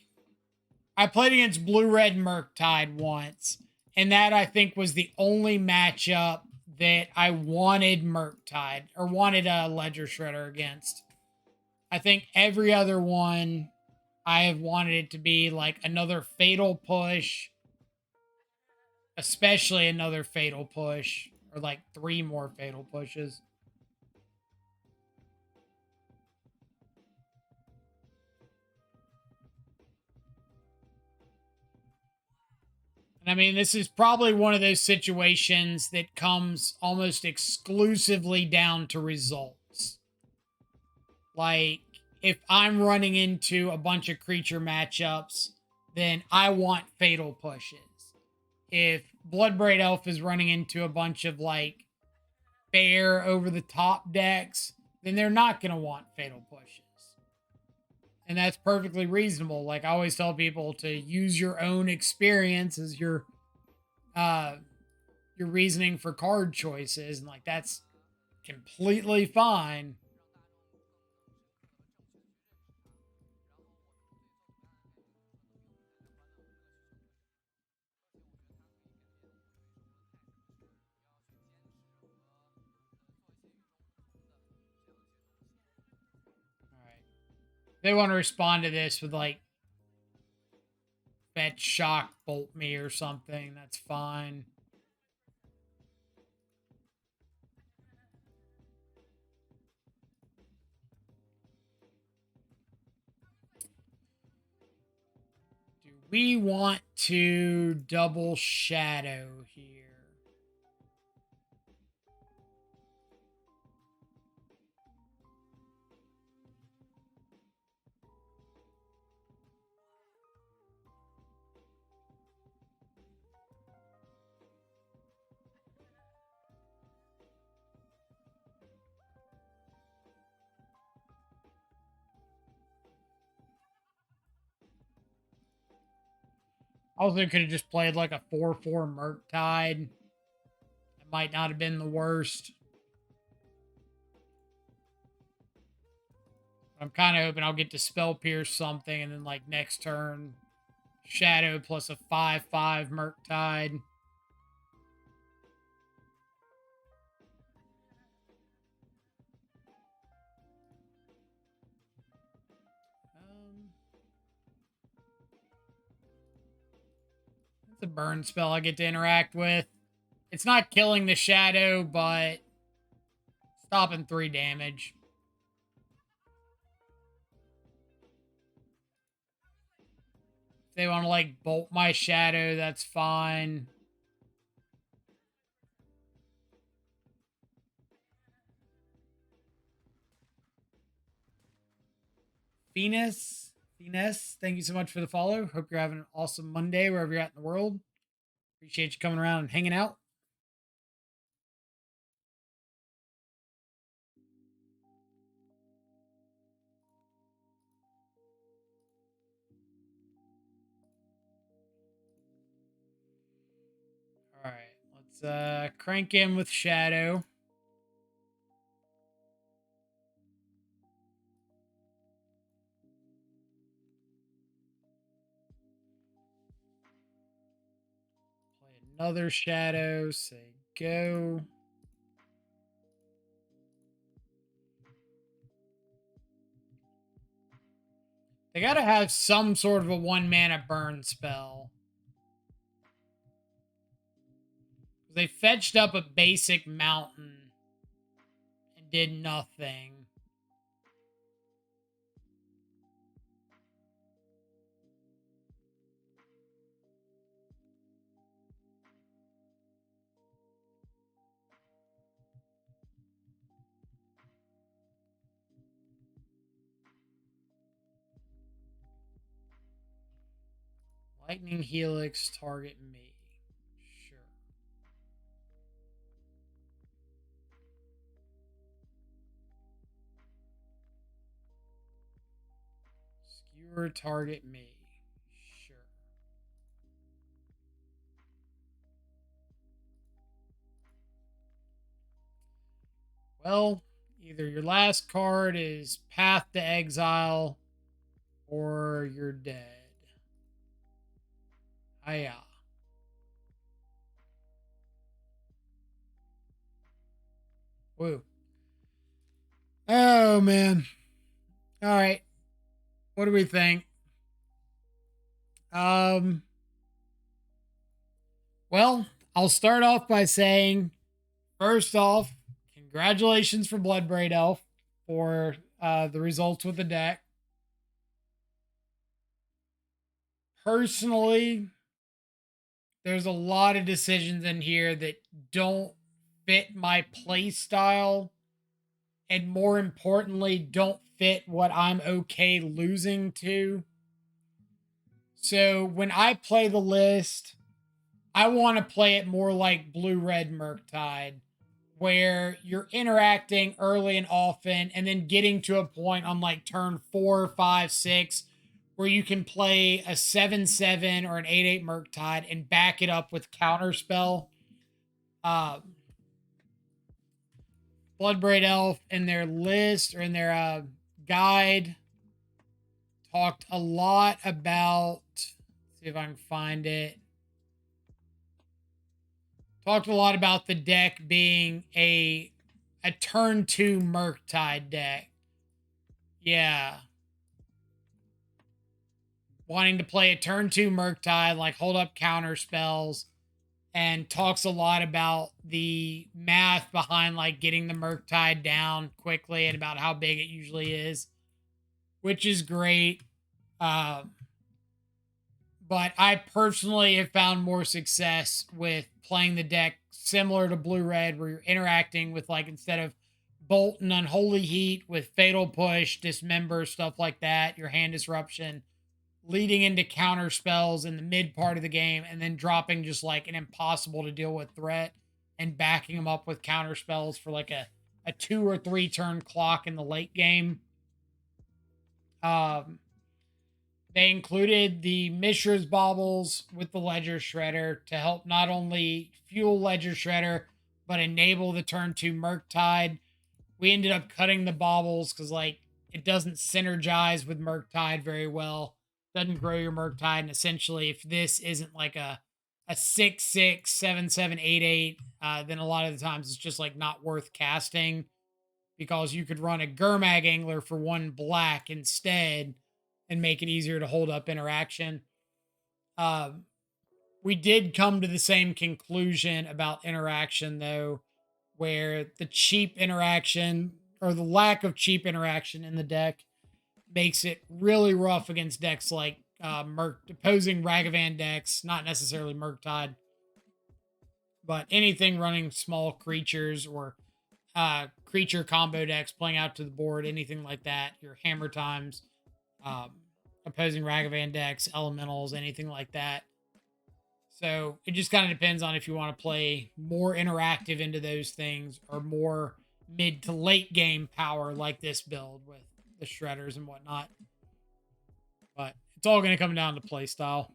I played against Blue Red Murktide once, and that I think was the only matchup that I wanted Murktide or wanted a Ledger Shredder against. I think every other one I have wanted it to be like another fatal push, especially another fatal push, or like 3 more fatal pushes. And I mean, this is probably one of those situations that comes almost exclusively down to results. Like, if I'm running into a bunch of creature matchups, then I want fatal pushes. If Bloodbraid Elf is running into a bunch of like fair over the top decks, then they're not going to want fatal pushes. And that's perfectly reasonable. Like I always tell people to use your own experience as your reasoning for card choices, and like that's completely fine. All right. They want to respond to this with like fetch shock bolt me or something. That's fine. Do we want to double shadow here? Also, could have just played like a 4/4 Murktide. It might not have been the worst. I'm kind of hoping I'll get to Spell Pierce something, and then like next turn, Shadow plus a 5/5 Murktide. It's a burn spell I get to interact with. It's not killing the Shadow, but stopping 3 damage. If they want to like bolt my Shadow, that's fine. Venus, thank you so much for the follow. Hope you're having an awesome Monday wherever you're at in the world. Appreciate you coming around and hanging out. All right, let's crank in with Shadow. Play another Shadow. Say go. They got to have some sort of a 1-mana burn spell. They fetched up a basic mountain and did nothing. Lightning Helix target me. Sure. Skewer target me. Sure. Well, either your last card is Path to Exile or you're dead. Hiya. Woo. Oh, man. All right. What do we think? Well, I'll start off by saying, first off, congratulations for Bloodbraid Elf for the results with the deck. Personally, there's a lot of decisions in here that don't fit my play style, and more importantly, don't fit what I'm okay losing to. So when I play the list, I want to play it more like Blue Red Murktide, where you're interacting early and often, and then getting to a point on like turn 4, 5, 6, where you can play a 7/7 or an 8/8 Murktide and back it up with Counterspell. Bloodbraid Elf in their list or in their guide talked a lot about, see if I can find it. Talked a lot about the deck being a turn 2 Murktide deck. Yeah. Wanting to play a turn 2 Murktide, like hold up counter spells, and talks a lot about the math behind like getting the Murktide down quickly and about how big it usually is, which is great. But I personally have found more success with playing the deck similar to Blue Red, where you're interacting with, like, instead of Bolt and Unholy Heat, with Fatal Push, Dismember, stuff like that, your Hand Disruption, leading into counter spells in the mid part of the game, and then dropping just like an impossible to deal with threat and backing them up with counter spells for like a 2 or 3 turn clock in the late game. They included the Mishra's Baubles with the Ledger Shredder to help not only fuel Ledger Shredder, but enable the turn 2 Murktide. We ended up cutting the Baubles because, like, it doesn't synergize with Murktide very well. Doesn't grow your Murktide. And essentially, if this isn't like a 6/6, 7/7, 8/8, then a lot of the times it's just like not worth casting, because you could run a Gurmag Angler for 1 black instead and make it easier to hold up interaction. We did come to the same conclusion about interaction, though, where the cheap interaction, or the lack of cheap interaction in the deck, makes it really rough against decks like opposing Ragavan decks, not necessarily Murktide, but anything running small creatures or creature combo decks playing out to the board, anything like that, your Hammertimes, opposing Ragavan decks, elementals, anything like that. So it just kind of depends on if you want to play more interactive into those things or more mid to late game power like this build with the shredders and whatnot. But it's all going to come down to play style.